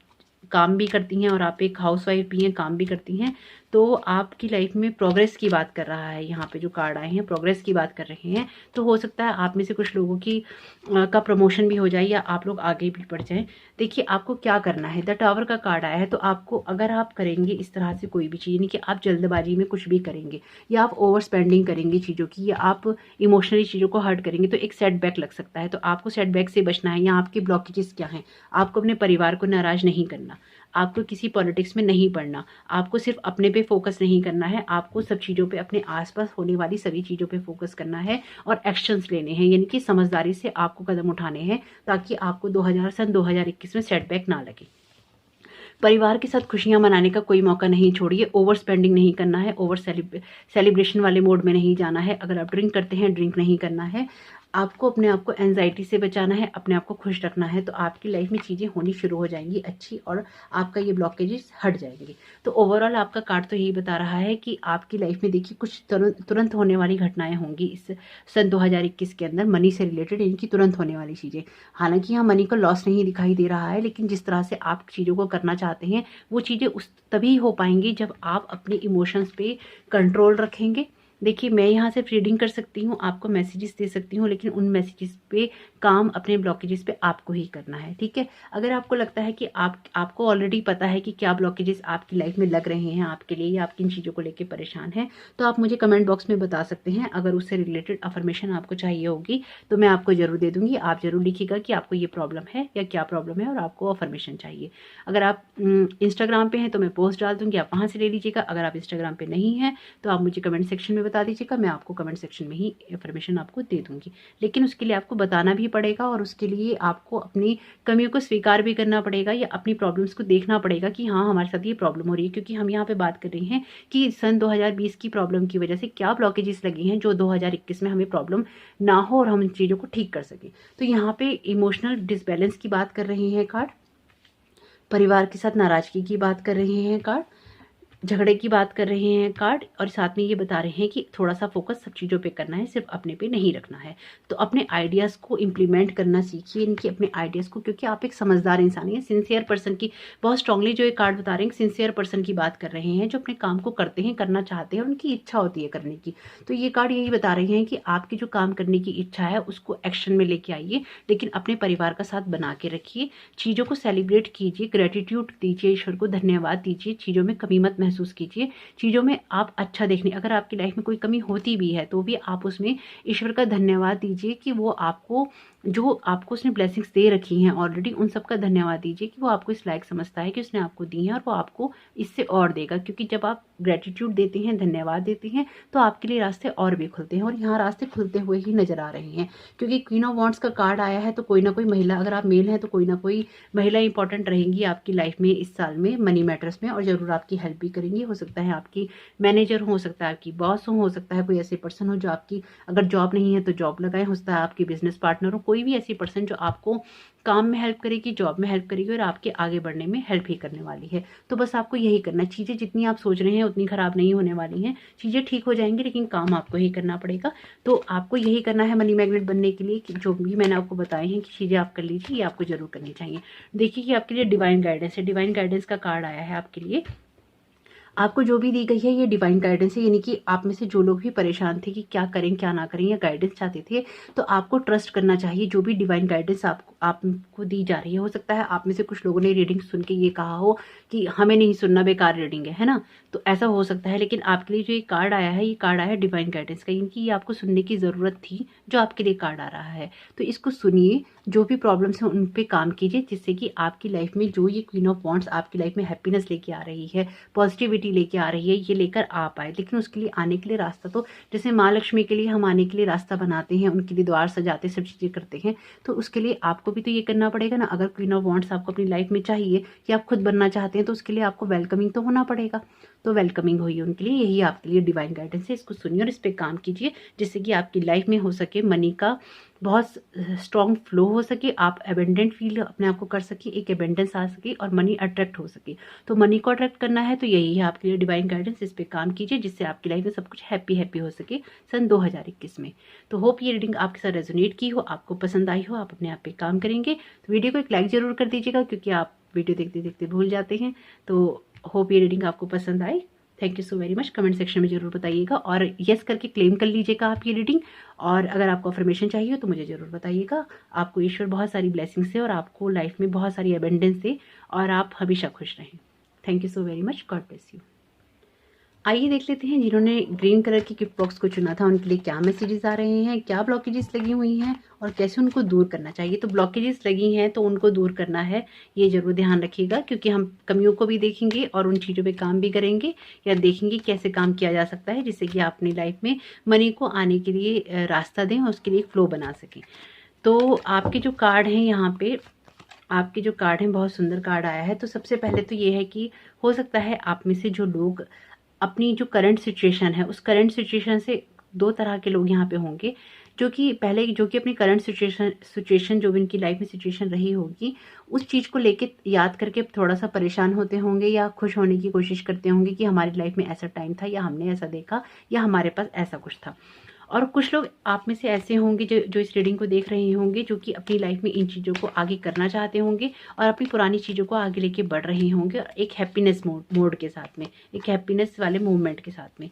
काम भी करती हैं और आप एक हाउसवाइफ भी हैं, काम भी करती हैं, तो आपकी लाइफ में प्रोग्रेस की बात कर रहा है। यहाँ पे जो कार्ड आए हैं प्रोग्रेस की बात कर रहे हैं। तो हो सकता है आप में से कुछ लोगों का प्रमोशन भी हो जाए या आप लोग आगे भी बढ़ जाएं। देखिए, आपको क्या करना है, द टावर का कार्ड आया है। तो आपको, अगर आप करेंगे इस तरह से कोई भी चीज़, नहीं कि आप जल्दबाजी में कुछ भी करेंगे या आप ओवर स्पेंडिंग करेंगे चीज़ों की, या आप इमोशनली चीज़ों को हर्ट करेंगे, तो एक सेटबैक लग सकता है। तो आपको सेटबैक से बचना है। या आपके ब्लॉकेजेस क्या हैं, आपको अपने परिवार को नाराज़ नहीं करना, आपको किसी पॉलिटिक्स में नहीं पड़ना, आपको सिर्फ अपने पे फोकस नहीं करना है, आपको सब चीज़ों पे, अपने आसपास होने वाली सभी चीज़ों पे फोकस करना है और एक्शंस लेने हैं। यानी कि समझदारी से आपको कदम उठाने हैं, ताकि आपको सन 2021 में सेटबैक ना लगे। परिवार के साथ खुशियां मनाने का कोई मौका नहीं छोड़िए। ओवर स्पेंडिंग नहीं करना है, ओवर सेलिब्रेशन वाले मोड में नहीं जाना है। अगर आप ड्रिंक करते हैं, ड्रिंक नहीं करना है। आपको अपने आप को एंजाइटी से बचाना है, अपने आप को खुश रखना है, तो आपकी लाइफ में चीज़ें होनी शुरू हो जाएंगी अच्छी, और आपका ये ब्लॉकेजेस हट जाएंगे। तो ओवरऑल आपका कार्ड तो यही बता रहा है कि आपकी लाइफ में देखिए कुछ तुरंत होने वाली घटनाएं होंगी इस सन 2021 के अंदर, मनी से रिलेटेड, इनकी तुरंत होने वाली चीज़ें। हालांकि यहाँ मनी का लॉस नहीं दिखाई दे रहा है, लेकिन जिस तरह से आप चीज़ों को करना चाहते हैं वो चीज़ें उस तभी हो पाएंगी जब आप अपने इमोशंस पे कंट्रोल रखेंगे। देखिए, मैं यहाँ सिर्फ रीडिंग कर सकती हूँ, आपको मैसेजेस दे सकती हूँ, लेकिन उन मैसेजेस पे काम, अपने ब्लॉकेजेस पे आपको ही करना है, ठीक है। अगर आपको लगता है कि आपको ऑलरेडी पता है कि क्या ब्लॉकेजेस आपकी लाइफ में लग रहे हैं आपके लिए, या आप किन चीज़ों को लेकर परेशान हैं, तो आप मुझे कमेंट बॉक्स में बता सकते हैं। अगर उससे रिलेटेड अफर्मेशन आपको चाहिए होगी तो मैं आपको जरूर दे दूंगी। आप जरूर लिखिएगा कि आपको ये प्रॉब्लम है या क्या प्रॉब्लम है और आपको अफर्मेशन चाहिए। अगर आप इंस्टाग्राम पे हैं तो मैं पोस्ट डाल दूंगी, आप वहाँ से ले लीजिएगा। अगर आप इंस्टाग्राम पे नहीं हैं तो आप मुझे कमेंट सेक्शन में बता दीजिएगा, मैं आपको कमेंट सेक्शन में ही इन्फॉर्मेशन आपको दे दूंगी। लेकिन उसके लिए आपको बताना भी पड़ेगा, और उसके लिए आपको अपनी कमियों को स्वीकार भी करना पड़ेगा, या अपनी प्रॉब्लम्स को देखना पड़ेगा कि हाँ, हमारे साथ ये प्रॉब्लम हो रही है। क्योंकि हम यहाँ पे बात कर रहे हैं कि सन 2020 की प्रॉब्लम की वजह से क्या ब्लॉकेजेस लगे हैं जो 2021 में हमें प्रॉब्लम ना हो और हम इन चीज़ों को ठीक कर सकें। तो यहाँ पे इमोशनल डिसबैलेंस की बात कर रहे हैं कार्ड, परिवार के साथ नाराजगी की बात कर रहे हैं कार्ड, झगड़े की बात कर रहे हैं कार्ड, और साथ में ये बता रहे हैं कि थोड़ा सा फोकस सब चीज़ों पे करना है, सिर्फ अपने पे नहीं रखना है। तो अपने आइडियाज़ को इम्प्लीमेंट करना सीखिए, इनकी अपने आइडियाज़ को, क्योंकि आप एक समझदार इंसान हैं, सिंसियर पर्सन की, बहुत स्ट्रांगली जो ये कार्ड बता रहे हैं, सिंसियर पर्सन की बात कर रहे हैं, जो अपने काम को करते हैं, करना चाहते हैं, उनकी इच्छा होती है करने की। तो ये कार्ड यही बता रहे हैं कि आपकी जो काम करने की इच्छा है उसको एक्शन में लेके आइए, लेकिन अपने परिवार का साथ बना के रखिए, चीज़ों को सेलिब्रेट कीजिए, ग्रेटिट्यूड दीजिए, ईश्वर को धन्यवाद दीजिए, चीज़ों में कमी मत महसूस कीजिए, चीज़ों में आप अच्छा देखने, अगर आपकी लाइफ में कोई कमी होती भी है तो भी आप उसमें ईश्वर का धन्यवाद दीजिए कि वो आपको, जो आपको उसने ब्लेसिंग्स दे रखी हैं ऑलरेडी, उन सब का धन्यवाद दीजिए कि वो आपको इस लायक समझता है कि उसने आपको दी है, और वो आपको इससे और देगा। क्योंकि जब आप ग्रेटिट्यूड देते हैं, धन्यवाद देते हैं, तो आपके लिए रास्ते और भी खुलते हैं, और यहाँ रास्ते खुलते हुए ही नजर आ रहे हैं। क्योंकि क्वीन ऑफ वॉन्ड्स का कार्ड आया है, तो कोई ना कोई महिला, अगर आप मेल हैं तो कोई ना कोई महिला इंपॉर्टेंट रहेंगी आपकी लाइफ में इस साल में, मनी मैटर्स में, और जरूर आपकी हेल्प भी करेंगी। हो सकता है आपकी मैनेजर हो सकता है आपकी बॉस हो सकता है कोई ऐसे पर्सन हो जो आपकी, अगर जॉब नहीं है तो जॉब लगाए, हो सकता है आपकी बिजनेस पार्टनर हो, कोई भी ऐसी पर्सन जो आपको काम में हेल्प करेगी, जॉब में हेल्प करेगी, और आपके आगे बढ़ने में हेल्प ही करने वाली है। तो बस आपको यही करना है, चीज़ें जितनी आप सोच रहे हैं उतनी खराब नहीं होने वाली हैं, चीज़ें ठीक हो जाएंगी, लेकिन काम आपको ही करना पड़ेगा। तो आपको यही करना है मनी मैग्नेट बनने के लिए, कि जो भी मैंने आपको बताए हैं कि चीज़ें आप कर लीजिए, ये आपको जरूर करनी चाहिए। देखिए कि आपके लिए डिवाइन गाइडेंस है, डिवाइन गाइडेंस का कार्ड आया है आपके लिए। आपको जो भी दी गई है ये डिवाइन गाइडेंस है, यानी कि आप में से जो लोग भी परेशान थे कि क्या करें क्या ना करें, या गाइडेंस चाहते थे, तो आपको ट्रस्ट करना चाहिए जो भी डिवाइन गाइडेंस आपको दी जा रही है। हो सकता है आप में से कुछ लोगों ने रीडिंग सुन के ये कहा हो कि हमें नहीं सुनना, बेकार रीडिंग है ना, तो ऐसा हो सकता है। लेकिन आपके लिए जो ये कार्ड आया है, ये कार्ड आया है डिवाइन गाइडेंस का, यानी कि ये आपको सुनने की ज़रूरत थी जो आपके लिए कार्ड आ रहा है। तो इसको सुनिए, जो भी प्रॉब्लम्स हैं उन पे काम कीजिए, जिससे कि आपकी लाइफ में जो ये क्वीन ऑफ वॉन्ड्स आपकी लाइफ में हैप्पीनेस लेके आ रही है, पॉजिटिविटी लेके आ रही है, ये लेकर आ पाए। लेकिन उसके लिए आने के लिए रास्ता, तो जैसे माँ लक्ष्मी के लिए हम आने के लिए रास्ता बनाते हैं, उनके लिए द्वार सजाते, सब चीज़ें करते हैं, तो उसके लिए आपको भी तो ये करना पड़ेगा ना। अगर क्वीन ऑफ वॉन्ड्स आपको अपनी लाइफ में चाहिए, या आप खुद बनना चाहते हैं, तो उसके लिए आपको वेलकमिंग तो होना पड़ेगा। तो वेलकमिंग हुई उनके लिए, यही आपके लिए डिवाइन गाइडेंस है। इसको सुनिए और इस पर काम कीजिए, जिससे कि आपकी लाइफ में हो सके मनी का बहुत स्ट्रॉन्ग फ्लो हो सके, आप एबेंडेंट फील अपने आप को कर सके, एक एबेंडेंस आ सके, और मनी अट्रैक्ट हो सके। तो मनी को अट्रैक्ट करना है तो यही है आपके लिए डिवाइन गाइडेंस, इस पे काम कीजिए, जिससे आपकी लाइफ में सब कुछ हैप्पी हैप्पी हो सके सन 2021 में। तो होप ये रीडिंग आपके साथ रेजोनेट की हो, आपको पसंद आई हो, आप अपने आप पे काम करेंगे। तो वीडियो को एक लाइक जरूर कर दीजिएगा, क्योंकि आप वीडियो देखते देखते भूल जाते हैं। तो होप ये रीडिंग आपको पसंद आई। Thank you so very much. Comment section में जरूर बताइएगा, और यस करके क्लेम कर लीजिएगा आप ये रीडिंग। और अगर आपको अफर्मेशन चाहिए तो मुझे ज़रूर बताइएगा। आपको ईश्वर बहुत सारी ब्लेसिंग्स से, और आपको लाइफ में बहुत सारी एबेंडेंस से, और आप हमेशा खुश रहें। Thank you so very much. God bless you. आइए देख लेते हैं जिन्होंने ग्रीन कलर की गिफ्ट बॉक्स को चुना था उनके लिए क्या मैसेजेस आ रहे हैं, क्या ब्लॉकेजेस लगी हुई हैं, और कैसे उनको दूर करना चाहिए। तो ब्लॉकेजेस लगी हैं तो उनको दूर करना है, ये जरूर ध्यान रखिएगा, क्योंकि हम कमियों को भी देखेंगे और उन चीज़ों पे काम भी करेंगे, या देखेंगे कैसे काम किया जा सकता है, जिससे कि आप अपनी लाइफ में मनी को आने के लिए रास्ता दें और उसके लिए फ्लो बना सकें। तो आपके जो कार्ड हैं यहाँ पे, आपके जो कार्ड हैं, बहुत सुंदर कार्ड आया है। तो सबसे पहले तो ये है कि हो सकता है आप में से जो लोग अपनी जो करंट सिचुएशन है, उस करंट सिचुएशन से, दो तरह के लोग यहाँ पे होंगे। जो कि पहले जो कि अपनी करंट सिचुएशन जो भी इनकी लाइफ में सिचुएशन रही होगी, उस चीज़ को लेके याद करके थोड़ा सा परेशान होते होंगे या खुश होने की कोशिश करते होंगे कि हमारी लाइफ में ऐसा टाइम था या हमने ऐसा देखा या हमारे पास ऐसा कुछ था। और कुछ लोग आप में से ऐसे होंगे जो इस रीडिंग को देख रहे होंगे, जो कि अपनी लाइफ में इन चीज़ों को आगे करना चाहते होंगे और अपनी पुरानी चीज़ों को आगे लेके बढ़ रहे होंगे, और एक हैप्पीनेस मोड के साथ में, एक हैप्पीनेस वाले मूवमेंट के साथ में।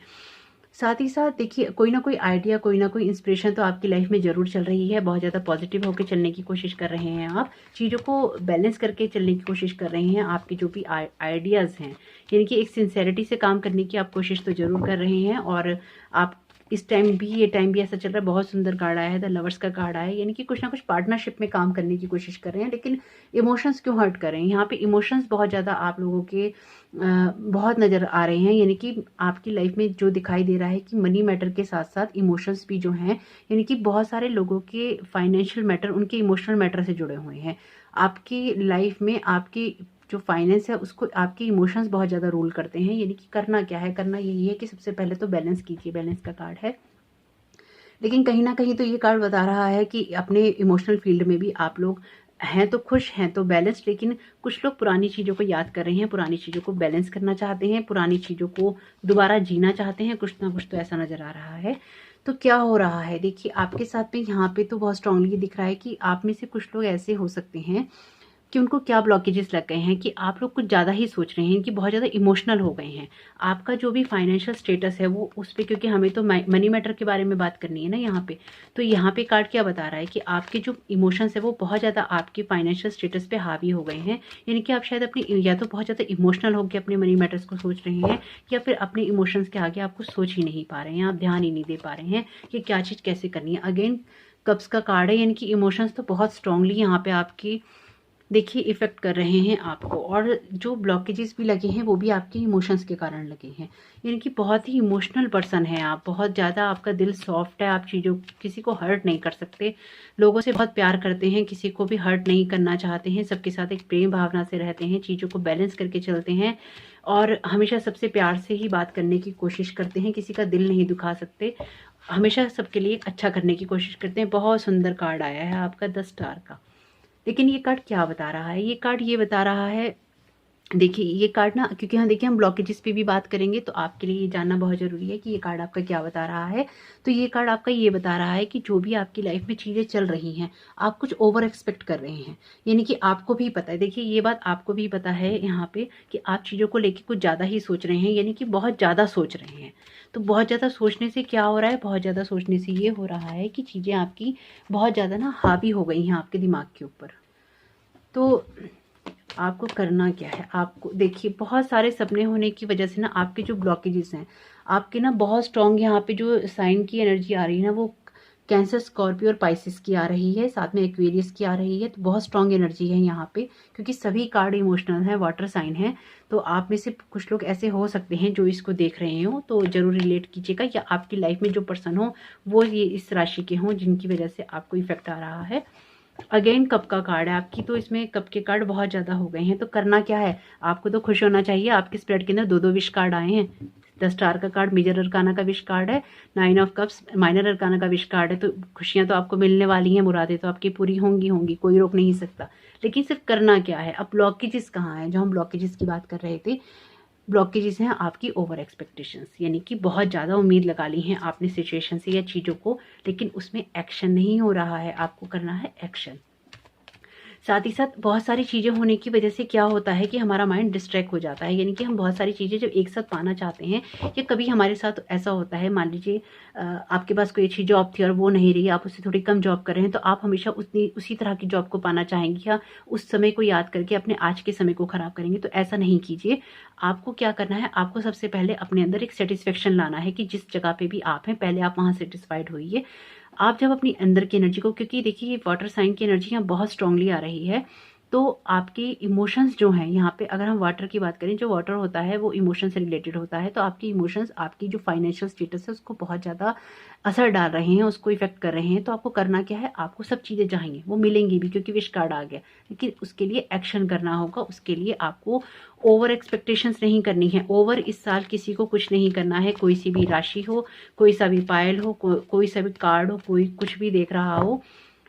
साथ ही साथ देखिए, कोई ना कोई आइडिया, कोई ना कोई इंस्पिरेशन तो आपकी लाइफ में ज़रूर चल रही है। बहुत ज़्यादा पॉजिटिव होकर चलने की कोशिश कर रहे हैं आप, चीज़ों को बैलेंस करके चलने की कोशिश कर रहे हैं। आपके जो भी आइडियाज़ हैं, यानी कि एक सिंसेरिटी से काम करने की आप कोशिश तो ज़रूर कर रहे हैं। और आप इस टाइम भी, ये टाइम भी ऐसा चल रहा है, बहुत सुंदर कार्ड आया है, द लवर्स का कार्ड आया है, यानी कि कुछ ना कुछ पार्टनरशिप में काम करने की कोशिश कर रहे हैं। लेकिन इमोशंस क्यों हर्ट कर रहे हैं? यहाँ पे इमोशंस बहुत ज़्यादा आप लोगों के बहुत नज़र आ रहे हैं। यानी कि आपकी लाइफ में जो दिखाई दे रहा है कि मनी मैटर के साथ साथ इमोशंस भी जो हैं, यानी कि बहुत सारे लोगों के फाइनेंशियल मैटर उनके इमोशनल मैटर से जुड़े हुए हैं। आपकी लाइफ में आपकी जो फाइनेंस है उसको आपके इमोशंस बहुत ज़्यादा रूल करते हैं। यानी कि करना क्या है, करना यही है कि सबसे पहले तो बैलेंस कीजिए, बैलेंस का कार्ड है। लेकिन कहीं ना कहीं तो ये कार्ड बता रहा है कि अपने इमोशनल फील्ड में भी आप लोग हैं तो खुश हैं तो बैलेंस, लेकिन कुछ लोग पुरानी चीज़ों को याद कर रहे हैं, पुरानी चीज़ों को बैलेंस करना चाहते हैं, पुरानी चीज़ों को दोबारा जीना चाहते हैं। कुछ ना कुछ तो ऐसा नज़र आ रहा है। तो क्या हो रहा है, देखिए आपके साथ में यहाँ पे तो बहुत स्ट्रांगली दिख रहा है कि आप में से कुछ लोग ऐसे हो सकते हैं कि उनको क्या ब्लॉकेजेस लग गए हैं कि आप लोग कुछ ज़्यादा ही सोच रहे हैं, कि बहुत ज़्यादा इमोशनल हो गए हैं। आपका जो भी फाइनेंशियल स्टेटस है वो उस पर, क्योंकि हमें तो मनी मैटर के बारे में बात करनी है ना यहाँ पे। तो यहाँ पे कार्ड क्या बता रहा है कि आपके जो इमोशंस है वो बहुत ज़्यादा आपके फाइनेंशियल स्टेटस पे हावी हो गए हैं। यानी कि आप शायद अपनी, या तो बहुत ज़्यादा इमोशनल होकर अपने मनी मैटर्स को सोच रहे हैं, या फिर अपने इमोशंस के आगे आप कुछ सोच ही नहीं पा रहे हैं, आप ध्यान ही नहीं दे पा रहे हैं कि क्या चीज़ कैसे करनी है। अगेन कप्स का कार्ड है, यानी कि इमोशंस तो बहुत स्ट्रांगली यहाँ पे आपकी देखिए इफ़ेक्ट कर रहे हैं आपको, और जो ब्लॉकेजेस भी लगे हैं वो भी आपके इमोशंस के कारण लगे हैं। यानी कि बहुत ही इमोशनल पर्सन है आप, बहुत ज़्यादा आपका दिल सॉफ्ट है, आप चीज़ों, किसी को हर्ट नहीं कर सकते, लोगों से बहुत प्यार करते हैं, किसी को भी हर्ट नहीं करना चाहते हैं, सबके साथ एक प्रेम भावना से रहते हैं, चीज़ों को बैलेंस करके चलते हैं और हमेशा सबसे प्यार से ही बात करने की कोशिश करते हैं, किसी का दिल नहीं दुखा सकते, हमेशा सबके लिए अच्छा करने की कोशिश करते हैं। बहुत सुंदर कार्ड आया है आपका 10 स्टार का। लेकिन ये कार्ड क्या बता रहा है, ये कार्ड ये बता रहा है, देखिए ये कार्ड ना, क्योंकि हाँ देखिए हम ब्लॉकेजेस पे भी बात करेंगे तो आपके लिए ये जानना बहुत ज़रूरी है कि ये कार्ड आपका क्या बता रहा है। तो ये कार्ड आपका ये बता रहा है कि जो भी आपकी लाइफ में चीज़ें चल रही हैं, आप कुछ ओवर एक्सपेक्ट कर रहे हैं। यानी कि आपको भी पता है, देखिए ये बात आपको भी पता है यहाँ पे कि आप चीज़ों को लेकर कुछ ज़्यादा ही सोच रहे हैं, यानी कि बहुत ज़्यादा सोच रहे हैं। तो बहुत ज़्यादा सोचने से क्या हो रहा है, बहुत ज़्यादा सोचने से ये हो रहा है कि चीज़ें आपकी बहुत ज़्यादा ना हावी हो गई हैं आपके दिमाग के ऊपर। तो आपको करना क्या है, आपको देखिए बहुत सारे सपने होने की वजह से ना आपके जो ब्लॉकेजेस हैं, आपके ना बहुत स्ट्रॉन्ग, यहाँ पे जो साइन की एनर्जी आ रही है ना वो कैंसर, स्कॉर्पियो और पाइसिस की आ रही है, साथ में एक्वेरियस की आ रही है। तो बहुत स्ट्रॉन्ग एनर्जी है यहाँ पे, क्योंकि सभी कार्ड इमोशनल है, वाटर साइन है। तो आप में से कुछ लोग ऐसे हो सकते हैं जो इसको देख रहे हो, तो जरूर रिलेट कीजिएगा, या आपकी लाइफ में जो पर्सन हो वो ये इस राशि के हों जिनकी वजह से आपको इफेक्ट आ रहा है। अगेन कप का कार्ड है आपकी, तो इसमें कप के कार्ड बहुत ज़्यादा हो गए हैं। तो करना क्या है, आपको तो खुश होना चाहिए, आपके स्प्रेड के अंदर 2-2 विश कार्ड आए हैं। 10 स्टार का कार्ड मेजर अरकाना का विश कार्ड है, 9 ऑफ कप्स माइनर अरकाना का विश कार्ड है। तो खुशियाँ तो आपको मिलने वाली हैं, मुरादें तो आपकी पूरी होंगी, कोई रोक नहीं सकता। लेकिन सिर्फ करना क्या है, अब ब्लॉकेजेस कहाँ हैं, जो हम ब्लॉकेजेस की बात कर रहे थे, ब्लॉकेजेस हैं आपकी ओवर एक्सपेक्टेशंस, यानी कि बहुत ज़्यादा उम्मीद लगा ली हैं आपने सिचुएशन से या चीज़ों को, लेकिन उसमें एक्शन नहीं हो रहा है। आपको करना है एक्शन। साथ ही साथ बहुत सारी चीज़ें होने की वजह से क्या होता है कि हमारा माइंड डिस्ट्रैक्ट हो जाता है, यानी कि हम बहुत सारी चीज़ें जब एक साथ पाना चाहते हैं, या कभी हमारे साथ ऐसा होता है, मान लीजिए आपके पास कोई अच्छी जॉब थी और वो नहीं रही, आप उससे थोड़ी कम जॉब कर रहे हैं, तो आप हमेशा उसी तरह की जॉब को पाना चाहेंगे, या उस समय को याद करके अपने आज के समय को ख़राब करेंगे। तो ऐसा नहीं कीजिए। आपको क्या करना है, आपको सबसे पहले अपने अंदर एक सेटिस्फेक्शन लाना है कि जिस जगह पे भी आप हैं, पहले आप वहाँ सेटिस्फाइड होइए। आप जब अपनी अंदर की एनर्जी को, क्योंकि देखिए ये वाटर साइन की एनर्जी यहाँ बहुत स्ट्रांगली आ रही है, तो आपके इमोशंस जो हैं यहाँ पे, अगर हम वाटर की बात करें, जो वाटर होता है वो इमोशन से रिलेटेड होता है, तो आपके इमोशंस आपकी जो फाइनेंशियल स्टेटस है उसको बहुत ज़्यादा असर डाल रहे हैं, उसको इफेक्ट कर रहे हैं। तो आपको करना क्या है, आपको सब चीज़ें चाहिए, वो मिलेंगी भी क्योंकि विश कार्ड आ गया, लेकिन उसके लिए एक्शन करना होगा। उसके लिए आपको ओवर एक्सपेक्टेशंस नहीं करनी है। ओवर इस साल किसी को कुछ नहीं करना है, कोई सी भी राशि हो, कोई सा भी पायल हो, कोई सा भी कार्ड हो, कोई कुछ भी देख रहा हो,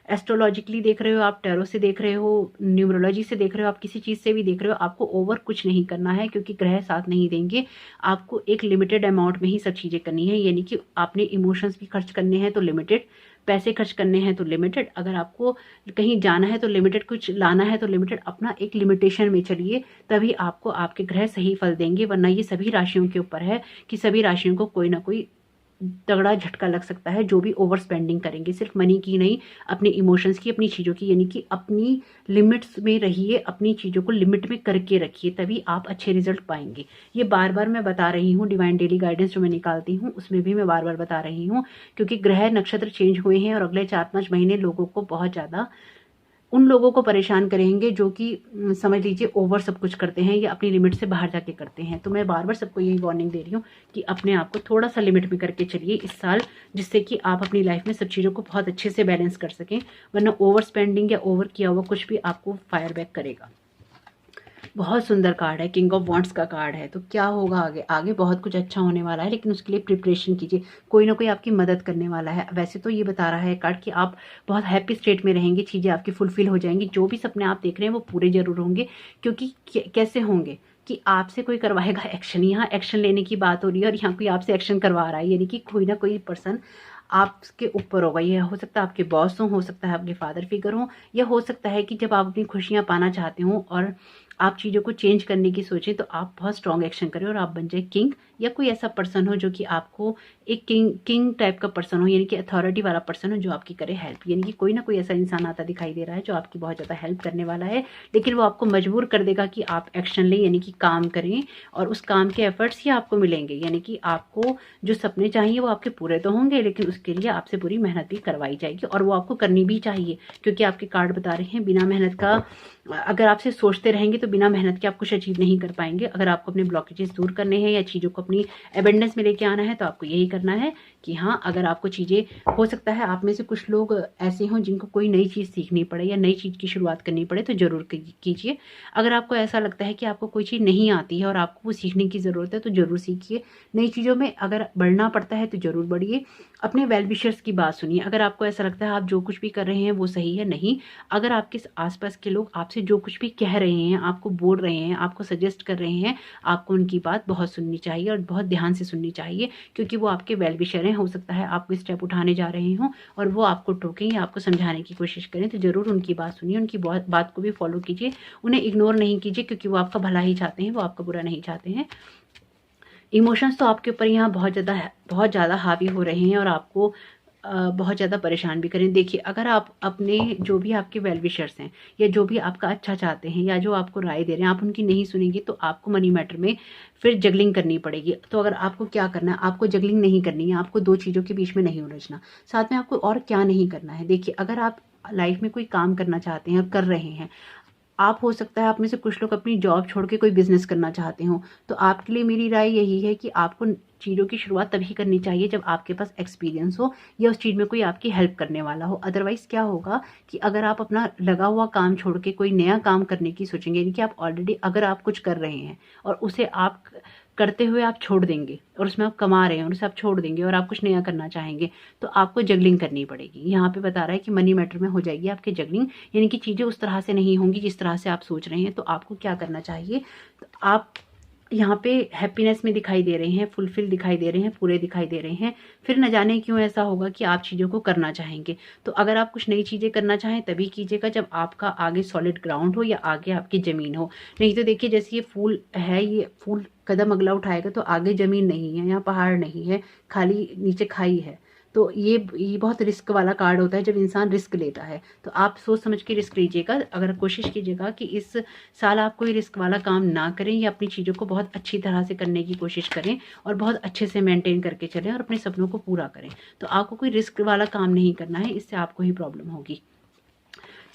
एस्ट्रोलॉजिकली देख रहे हो आप, टैरो से देख रहे हो, न्यूमरोलॉजी से देख रहे हो, आप किसी चीज़ से भी देख रहे हो, आपको ओवर कुछ नहीं करना है क्योंकि ग्रह साथ नहीं देंगे। आपको एक लिमिटेड अमाउंट में ही सब चीज़ें करनी है, यानी कि आपने इमोशंस भी खर्च करने हैं तो लिमिटेड, पैसे खर्च करने हैं तो लिमिटेड, अगर आपको कहीं जाना है तो लिमिटेड, कुछ लाना है तो लिमिटेड, अपना एक लिमिटेशन में चलिए, तभी आपको आपके ग्रह सही फल देंगे। वरना ये सभी राशियों के ऊपर है कि सभी राशियों को कोई ना कोई तगड़ा झटका लग सकता है जो भी ओवर स्पेंडिंग करेंगे, सिर्फ मनी की नहीं, अपने इमोशंस की, अपनी चीज़ों की, यानी कि अपनी लिमिट्स में रहिए, अपनी चीज़ों को लिमिट में करके रखिए, तभी आप अच्छे रिजल्ट पाएंगे। ये बार बार मैं बता रही हूँ, डिवाइन डेली गाइडेंस जो मैं निकालती हूँ उसमें भी मैं बार बार बता रही हूँ, क्योंकि ग्रह नक्षत्र चेंज हुए हैं और अगले 4-5 महीने लोगों को बहुत ज़्यादा, उन लोगों को परेशान करेंगे जो कि समझ लीजिए ओवर सब कुछ करते हैं या अपनी लिमिट से बाहर जाके करते हैं। तो मैं बार बार सबको यही वार्निंग दे रही हूँ कि अपने आप को थोड़ा सा लिमिट में करके चलिए इस साल, जिससे कि आप अपनी लाइफ में सब चीज़ों को बहुत अच्छे से बैलेंस कर सकें। वरना ओवर स्पेंडिंग या ओवर किया हुआ कुछ भी आपको फायर बैक करेगा। बहुत सुंदर कार्ड है, किंग ऑफ वॉन्ट्स का कार्ड है। तो क्या होगा आगे, आगे बहुत कुछ अच्छा होने वाला है, लेकिन उसके लिए प्रिपरेशन कीजिए, कोई ना कोई आपकी मदद करने वाला है। वैसे तो ये बता रहा है कार्ड कि आप बहुत हैप्पी स्टेट में रहेंगे, चीज़ें आपकी फुलफिल हो जाएंगी, जो भी सपने आप देख रहे हैं वो पूरे जरूर होंगे। क्योंकि कैसे होंगे कि आपसे कोई करवाएगा एक्शन, यहाँ एक्शन लेने की बात हो रही है और यहाँ कोई आपसे एक्शन करवा रहा है, यानी कि कोई ना कोई पर्सन आपके ऊपर होगा। यह हो सकता है आपके बॉस हो सकता है आपके फादर फिगर हो, या हो सकता है कि जब आप अपनी खुशियां पाना चाहते हो और आप चीज़ों को चेंज करने की सोचें, तो आप बहुत स्ट्रॉन्ग एक्शन करें और आप बन जाए किंग, या कोई ऐसा पर्सन हो जो कि आपको एक किंग टाइप का पर्सन हो, यानी कि अथॉरिटी वाला पर्सन हो जो आपकी करे हेल्प। यानी कि कोई ना कोई ऐसा इंसान आता दिखाई दे रहा है जो आपकी बहुत ज़्यादा हेल्प करने वाला है, लेकिन वो आपको मजबूर कर देगा कि आप एक्शन लें, यानी कि काम करें, और उस काम के एफर्ट्स ही आपको मिलेंगे। यानी कि आपको जो सपने चाहिए वो आपके पूरे तो होंगे, लेकिन उसके लिए आपसे पूरी मेहनत भी करवाई जाएगी, और वो आपको करनी भी चाहिए, क्योंकि आपके कार्ड बता रहे हैं बिना मेहनत का, अगर आपसे सोचते रहेंगे तो बिना मेहनत के आप कुछ अचीव नहीं कर पाएंगे। अगर आपको अपने ब्लॉकेजेस दूर करने हैं या चीज़ों को अपनी एबेंडेंस में लेके आना है, तो आपको यही करना है कि हाँ, अगर आपको चीज़ें, हो सकता है आप में से कुछ लोग ऐसे हों जिनको कोई नई चीज़ सीखनी पड़े या नई चीज़ की शुरुआत करनी पड़े, तो ज़रूर कीजिए। अगर आपको ऐसा लगता है कि आपको कोई चीज़ नहीं आती है और आपको वो सीखने की ज़रूरत है, तो ज़रूर सीखिए। नई चीज़ों में अगर बढ़ना पड़ता है तो ज़रूर बढ़िए। अपने वेल विशर्स की बात सुनिए। अगर आपको ऐसा लगता है आप जो कुछ भी कर रहे हैं वो सही है, नहीं, अगर आपके आसपास के लोग आपसे जो कुछ भी कह रहे हैं, आपको बोल रहे हैं, आपको सजेस्ट कर रहे हैं, आपको उनकी बात बहुत सुननी चाहिए और बहुत ध्यान से सुननी चाहिए, क्योंकि वो आपके वेल विशर हैं। हो सकता है आप कोई स्टेप उठाने जा रहे हों और वो आपको टोकें या आपको समझाने की कोशिश करें, तो ज़रूर उनकी बात सुनिए, उनकी बात को भी फॉलो कीजिए। उन्हें इग्नोर नहीं कीजिए, क्योंकि वो आपका भला ही चाहते हैं, वो आपका बुरा नहीं चाहते हैं। इमोशंस तो आपके ऊपर यहाँ बहुत ज़्यादा हावी हो रहे हैं और आपको बहुत ज़्यादा परेशान भी करें। देखिए, अगर आप अपने जो भी आपके वेल विशर्स हैं या जो भी आपका अच्छा चाहते हैं या जो आपको राय दे रहे हैं, आप उनकी नहीं सुनेंगे, तो आपको मनी मैटर में फिर जगलिंग करनी पड़ेगी। तो अगर आपको क्या करना है, आपको जगलिंग नहीं करनी है, आपको दो चीज़ों के बीच में नहीं उलझना। साथ में आपको और क्या नहीं करना है, देखिए, अगर आप लाइफ में कोई काम करना चाहते हैं और कर रहे हैं, आप, हो सकता है आप में से कुछ लोग अपनी जॉब छोड़ के कोई बिजनेस करना चाहते हो, तो आपके लिए मेरी राय यही है कि आपको चीज़ों की शुरुआत तभी करनी चाहिए जब आपके पास एक्सपीरियंस हो या उस चीज़ में कोई आपकी हेल्प करने वाला हो। अदरवाइज़ क्या होगा कि अगर आप अपना लगा हुआ काम छोड़ के कोई नया काम करने की सोचेंगे, यानी कि आप ऑलरेडी अगर आप कुछ कर रहे हैं और उसे आप करते हुए आप छोड़ देंगे और उसमें आप कमा रहे हैं और उसे आप छोड़ देंगे और आप कुछ नया करना चाहेंगे, तो आपको जगलिंग करनी पड़ेगी। यहाँ पे बता रहा है कि मनी मैटर में हो जाएगी आपकी जगलिंग, यानी कि चीज़ें उस तरह से नहीं होंगी जिस तरह से आप सोच रहे हैं। तो आपको क्या करना चाहिए, तो आप यहाँ पे हैप्पीनेस में दिखाई दे रहे हैं, फुलफिल दिखाई दे रहे हैं, पूरे दिखाई दे रहे हैं। फिर न जाने क्यों ऐसा होगा कि आप चीज़ों को करना चाहेंगे। तो अगर आप कुछ नई चीज़ें करना चाहें तभी कीजिएगा जब आपका आगे सॉलिड ग्राउंड हो या आगे आपकी ज़मीन हो। नहीं तो देखिए, जैसे ये फूल है, ये फूल कदम अगला उठाएगा तो आगे ज़मीन नहीं है, यहाँ पहाड़ नहीं है, खाली नीचे खाई है। तो ये बहुत रिस्क वाला कार्ड होता है जब इंसान रिस्क लेता है। तो आप सोच समझ के रिस्क लीजिएगा। अगर कोशिश कीजिएगा कि इस साल आप कोई रिस्क वाला काम ना करें या अपनी चीज़ों को बहुत अच्छी तरह से करने की कोशिश करें और बहुत अच्छे से मेंटेन करके चलें और अपने सपनों को पूरा करें। तो आपको कोई रिस्क वाला काम नहीं करना है, इससे आपको ही प्रॉब्लम होगी।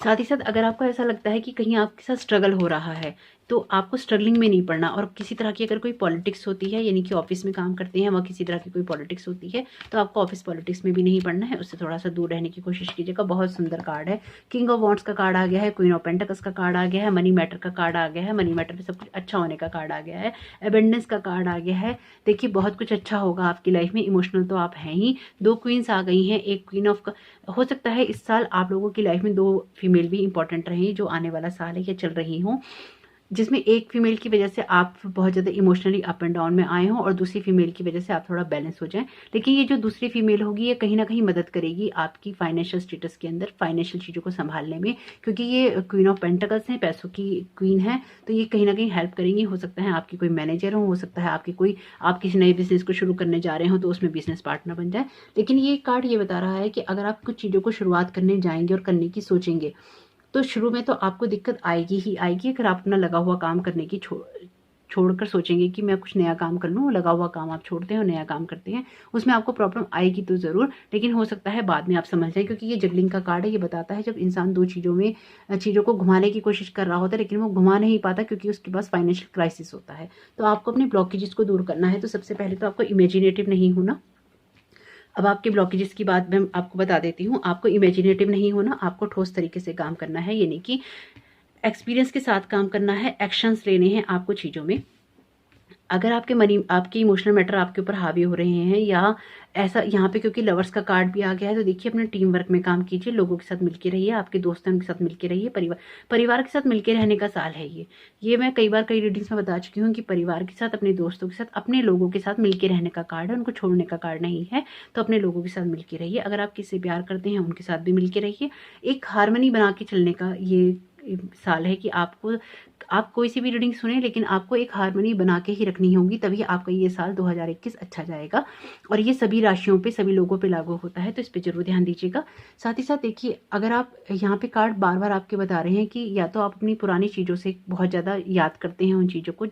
साथ ही साथ अगर आपको ऐसा लगता है कि कहीं आपके साथ स्ट्रगल हो रहा है, तो आपको स्ट्रगलिंग में नहीं पड़ना। और किसी तरह की अगर कोई पॉलिटिक्स होती है, यानी कि ऑफिस में काम करते हैं, वहाँ किसी तरह की कोई पॉलिटिक्स होती है, तो आपको ऑफिस पॉलिटिक्स में भी नहीं पड़ना है, उससे थोड़ा सा दूर रहने की कोशिश कीजिएगा। बहुत सुंदर कार्ड है, किंग ऑफ वॉन्ड्स का कार्ड आ गया है, क्वीन ऑफ पेंटिकल्स का कार्ड आ गया है, मनी मैटर का कार्ड आ गया है, मनी मैटर में सब कुछ अच्छा होने का कार्ड आ गया है, एबेंडेंस का कार्ड आ गया है। देखिए बहुत कुछ अच्छा होगा आपकी लाइफ में। इमोशनल तो आप हैं ही, 2 क्वींस आ गई हैं, एक क्वीन ऑफ हो सकता है इस साल आप लोगों की लाइफ में 2 फीमेल भी इंपॉर्टेंट रही जो आने वाला साल है या चल रही हों, जिसमें एक फीमेल की वजह से आप बहुत ज़्यादा इमोशनली अप एंड डाउन में आए हों और दूसरी फीमेल की वजह से आप थोड़ा बैलेंस हो जाएं। लेकिन ये जो दूसरी फीमेल होगी ये कहीं ना कहीं मदद करेगी आपकी फाइनेंशियल स्टेटस के अंदर, फाइनेंशियल चीज़ों को संभालने में, क्योंकि ये क्वीन ऑफ पेंटिकल्स हैं, पैसों की क्वीन है, तो ये कहीं ना कहीं हेल्प करेंगी। हो सकता है आपकी कोई मैनेजर हो सकता है आपकी कोई, आप किसी नए बिजनेस को शुरू करने जा रहे हो तो उसमें बिजनेस पार्टनर बन जाए। लेकिन ये कार्ड ये बता रहा है कि अगर आप कुछ चीज़ों को शुरुआत करने जाएंगे और करने की सोचेंगे, तो शुरू में तो आपको दिक्कत आएगी ही आएगी। अगर आप अपना लगा हुआ काम करने की छोड़कर सोचेंगे कि मैं कुछ नया काम कर लूँ, लगा हुआ काम आप छोड़ते हैं और नया काम करते हैं, उसमें आपको प्रॉब्लम आएगी तो ज़रूर, लेकिन हो सकता है बाद में आप समझ जाएं, क्योंकि ये जगलिंग का कार्ड है। ये बताता है जब इंसान 2 चीज़ों में चीज़ों को घुमाने की कोशिश कर रहा होता है लेकिन वो घुमा नहीं पाता क्योंकि उसके पास फाइनेंशियल क्राइसिस होता है। तो आपको अपने ब्लॉकेजेस को दूर करना है। तो सबसे पहले तो आपको इमेजिनेटिव नहीं होना। अब आपके ब्लॉकेजेस की बात मैं आपको बता देती हूँ। आपको इमेजिनेटिव नहीं होना, आपको ठोस तरीके से काम करना है, यानी कि एक्सपीरियंस के साथ काम करना है, एक्शंस लेने हैं आपको चीज़ों में। अगर आपके इमोशनल मैटर आपके ऊपर हावी हो रहे हैं या ऐसा यहाँ पे, क्योंकि लवर्स का कार्ड भी आ गया है, तो देखिए अपने टीम वर्क में काम कीजिए, लोगों के साथ मिलके रहिए, आपके दोस्तों के साथ मिलके रहिए, परिवार के साथ मिलके रहने का साल है ये मैं कई बार कई रीडिंग्स में बता चुकी हूँ कि परिवार के साथ, अपने दोस्तों के साथ, अपने लोगों के साथ मिलके रहने का कार्ड है, उनको छोड़ने का कार्ड नहीं है। तो अपने लोगों के साथ मिलके रहिए। अगर आप किसी से प्यार करते हैं उनके साथ भी मिलके रहिए। एक हारमोनी बना के चलने का ये साल है कि आप कोई सी भी रीडिंग सुने लेकिन आपको एक हारमोनी बना के ही रखनी होगी, तभी आपका ये साल 2021 अच्छा जाएगा। और ये सभी राशियों पे, सभी लोगों पे लागू होता है, तो इस पे जरूर ध्यान दीजिएगा। साथ ही साथ देखिए, अगर आप यहाँ पे कार्ड बार बार आपके बता रहे हैं कि या तो आप अपनी पुरानी चीज़ों से बहुत ज़्यादा याद करते हैं उन चीज़ों को,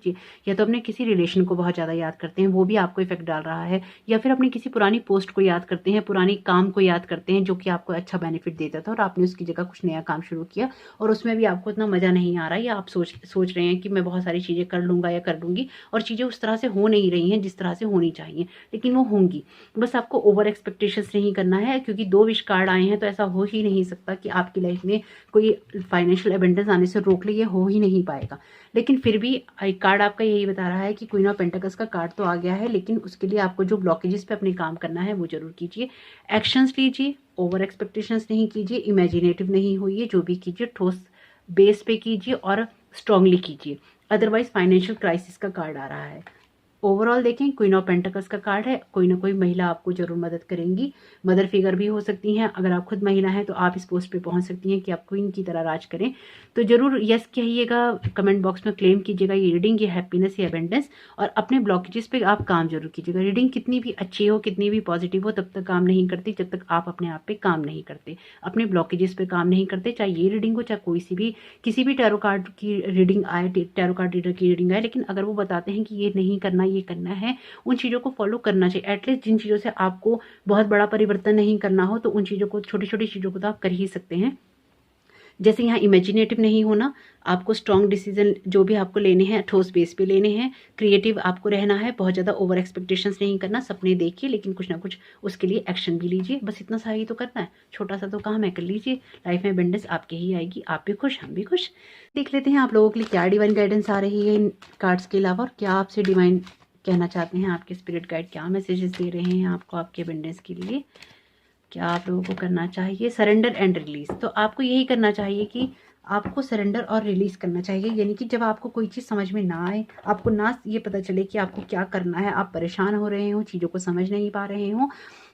या तो अपने किसी रिलेशन को बहुत ज़्यादा याद करते हैं, वो भी आपको इफेक्ट डाल रहा है, या फिर अपनी किसी पुरानी पोस्ट को याद करते हैं, पुरानी काम को याद करते हैं जो कि आपको अच्छा बेनिफिट देता था और आपने उसकी जगह कुछ नया काम शुरू किया और उसमें भी आपको इतना मज़ा नहीं आ रहा, या आप सोच रहे हैं कि मैं बहुत सारी चीज़ें कर लूँगा या कर लूँगी और चीज़ें उस तरह से हो नहीं रही हैं जिस तरह से होनी चाहिए, लेकिन वो होंगी। बस आपको ओवर एक्सपेक्टेशंस नहीं करना है, क्योंकि 2 विश कार्ड आए हैं तो ऐसा हो ही नहीं सकता कि आपकी लाइफ में कोई फाइनेंशियल एबंडेंस आने से रोक ले, ये हो ही नहीं पाएगा। लेकिन फिर भी कार्ड आपका यही बता रहा है कि क्वीन ऑफ पेंटिकल्स का कार्ड तो आ गया है, लेकिन उसके लिए आपको जो ब्लॉकेजेस पे अपने काम करना है वो जरूर कीजिए। एक्शंस लीजिए, ओवर एक्सपेक्टेशंस नहीं कीजिए, इमेजिनेटिव नहीं होइए, जो भी कीजिए ठोस बेस पे कीजिए और स्ट्रांगली कीजिए, अदरवाइज फाइनेंशियल क्राइसिस का कार्ड आ रहा है। ओवरऑल देखें, क्वीन ऑफ पेंटिकल्स का कार्ड है, कोई ना कोई महिला आपको जरूर मदद करेंगी, मदर फिगर भी हो सकती हैं। अगर आप खुद महिला हैं तो आप इस पोस्ट पे पहुंच सकती हैं कि आप क्वीन की तरह राज करें। तो जरूर यस कहिएगा, कमेंट बॉक्स में क्लेम कीजिएगा ये रीडिंग, ये हैप्पीनेस, ये अबेंडेंस, और अपने ब्लॉकेजेस पे आप काम जरूर कीजिएगा। रीडिंग कितनी भी अच्छी हो, कितनी भी पॉजिटिव हो, तब तक काम नहीं करती जब तक आप अपने आप पे काम नहीं करते, अपने ब्लॉकेजेस पे काम नहीं करते। चाहे ये रीडिंग हो, चाहे कोई सी भी किसी भी टैरो कार्ड की रीडिंग आए, टैरो कार्ड रीडर की रीडिंग आए, लेकिन अगर वो बताते हैं कि ये नहीं करना, ये करना है, उन चीज़ों को फॉलो करना चाहिए। एटलीस्ट जिन चीज़ों से आपको बहुत बड़ा परिवर्तन नहीं करना हो, तो उन चीज़ों को, छोटी छोटी चीज़ों को तो आप कर ही सकते हैं। जैसे यहाँ इमेजिनेटिव नहीं होना, आपको स्ट्रॉन्ग डिसीजन जो भी आपको लेने हैं ठोस बेस पे लेने हैं, क्रिएटिव आपको रहना है, बहुत ज़्यादा ओवर एक्सपेक्टेशंस नहीं करना, सपने देखिए लेकिन कुछ ना कुछ उसके लिए एक्शन भी लीजिए। बस इतना सा ही तो करना है, छोटा सा तो काम है, कर लीजिए। लाइफ में अबंडेंस आपके ही आएगी, आप भी खुश, हम भी खुश। देख लेते हैं आप लोगों के लिए क्या डिवाइन गाइडेंस आ रही है इन कार्ड्स के अलावा, और क्या आपसे डिवाइन कहना चाहते हैं, आपके स्पिरिट गाइड क्या मैसेजेस दे रहे हैं आपको आपके अबंडेंस के लिए, क्या आप लोगों को करना चाहिए। सरेंडर एंड रिलीज, तो आपको यही करना चाहिए कि आपको सरेंडर और रिलीज करना चाहिए, यानी कि जब आपको कोई चीज़ समझ में ना आए, आपको ना ये पता चले कि आपको क्या करना है, आप परेशान हो रहे हो, चीज़ों को समझ नहीं पा रहे हो,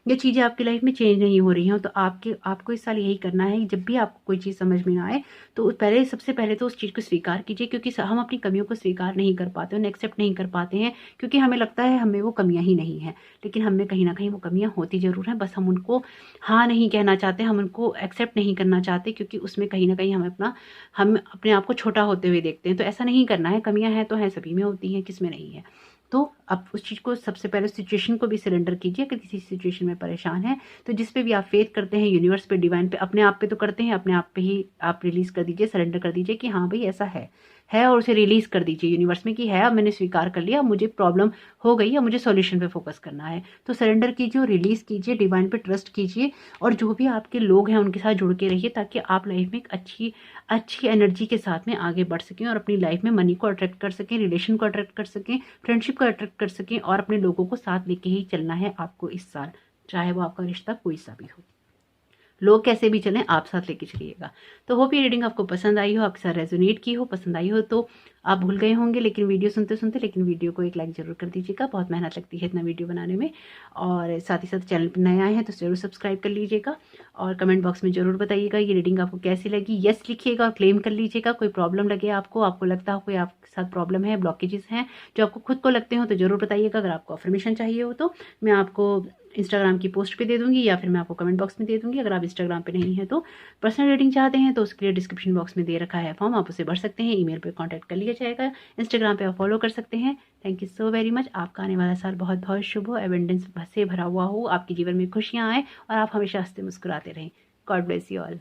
ये चीज़ें आपकी लाइफ में चेंज नहीं हो रही हो, तो आपको इस साल यही करना है कि जब भी आपको कोई चीज़ समझ में ना आए तो सबसे पहले तो उस चीज़ को स्वीकार कीजिए, क्योंकि हम अपनी कमियों को स्वीकार नहीं कर पाते, उन्हें एक्सेप्ट नहीं कर पाते हैं, क्योंकि हमें लगता है हमें वो कमियां ही नहीं है, लेकिन हमें कहीं ना कहीं वो कमियां होती ज़रूर हैं, बस हम उनको हाँ नहीं कहना चाहते, हम उनको एक्सेप्ट नहीं करना चाहते, क्योंकि उसमें कहीं ना कहीं हम अपने आप को छोटा होते हुए देखते हैं। तो ऐसा नहीं करना है, कमियां हैं तो हैं, सभी में होती हैं, किस में नहीं है। तो आप उस चीज़ को सबसे पहले सिचुएशन को भी सरेंडर कीजिए। अगर किसी सिचुएशन में परेशान हैं तो जिस पे भी आप फेथ करते हैं, यूनिवर्स पे, डिवाइन पे, अपने आप पे तो करते हैं, अपने आप पे ही आप रिलीज कर दीजिए, सरेंडर कर दीजिए कि हाँ भाई ऐसा है, और उसे रिलीज कर दीजिए यूनिवर्स में कि है, अब मैंने स्वीकार कर लिया, मुझे प्रॉब्लम हो गई है, मुझे सॉल्यूशन पे फोकस करना है। तो सरेंडर कीजिए और रिलीज कीजिए, डिवाइन पे ट्रस्ट कीजिए, और जो भी आपके लोग हैं उनके साथ जुड़ के रहिए ताकि आप लाइफ में एक अच्छी एनर्जी के साथ में आगे बढ़ सकें और अपनी लाइफ में मनी को अट्रैक्ट कर सकें, रिलेशन को अट्रैक्ट कर सकें, फ्रेंडशिप को अट्रैक्ट कर सकें, और अपने लोगों को साथ लेके ही चलना है आपको इस साल, चाहे वो आपका रिश्ता कोई सा भी हो। लोग कैसे भी चलें, आप साथ लेके चलिएगा। तो होप ये रीडिंग आपको पसंद आई हो, आपके साथ रेजोनेट की हो, पसंद आई हो तो आप भूल गए होंगे लेकिन वीडियो सुनते सुनते, लेकिन वीडियो को एक लाइक ज़रूर कर दीजिएगा, बहुत मेहनत लगती है इतना वीडियो बनाने में। और साथ ही साथ चैनल पर नए आए हैं तो ज़रूर सब्सक्राइब कर लीजिएगा, और कमेंट बॉक्स में ज़रूर बताइएगा ये रीडिंग आपको कैसी लगी। येस लिखिएगा और क्लेम कर लीजिएगा। कोई प्रॉब्लम लगे आपको लगता हो कोई आपके साथ प्रॉब्लम है, ब्लॉकेजेस हैं जो आपको खुद को लगते हो तो ज़रूर बताइएगा। अगर आपको अफर्मेशन चाहिए हो तो मैं आपको इंस्टाग्राम की पोस्ट पे दे दूंगी, या फिर मैं आपको कमेंट बॉक्स में दे दूंगी। अगर आप इंस्टाग्राम पे नहीं है तो पर्सनल रीडिंग चाहते हैं तो उसके लिए डिस्क्रिप्शन बॉक्स में दे रखा है फॉर्म, आप उसे भर सकते हैं, ईमेल पे कांटेक्ट कर लिया जाएगा, इंस्टाग्राम पे आप फॉलो कर सकते हैं। Thank you so very much. आपका आने वाला साल बहुत बहुत शुभ हो, एबंडेंस से भरा हुआ हो, आपके जीवन में खुशियाँ आए और आप हमेशा हंसते मुस्कुराते रहें। God bless you all.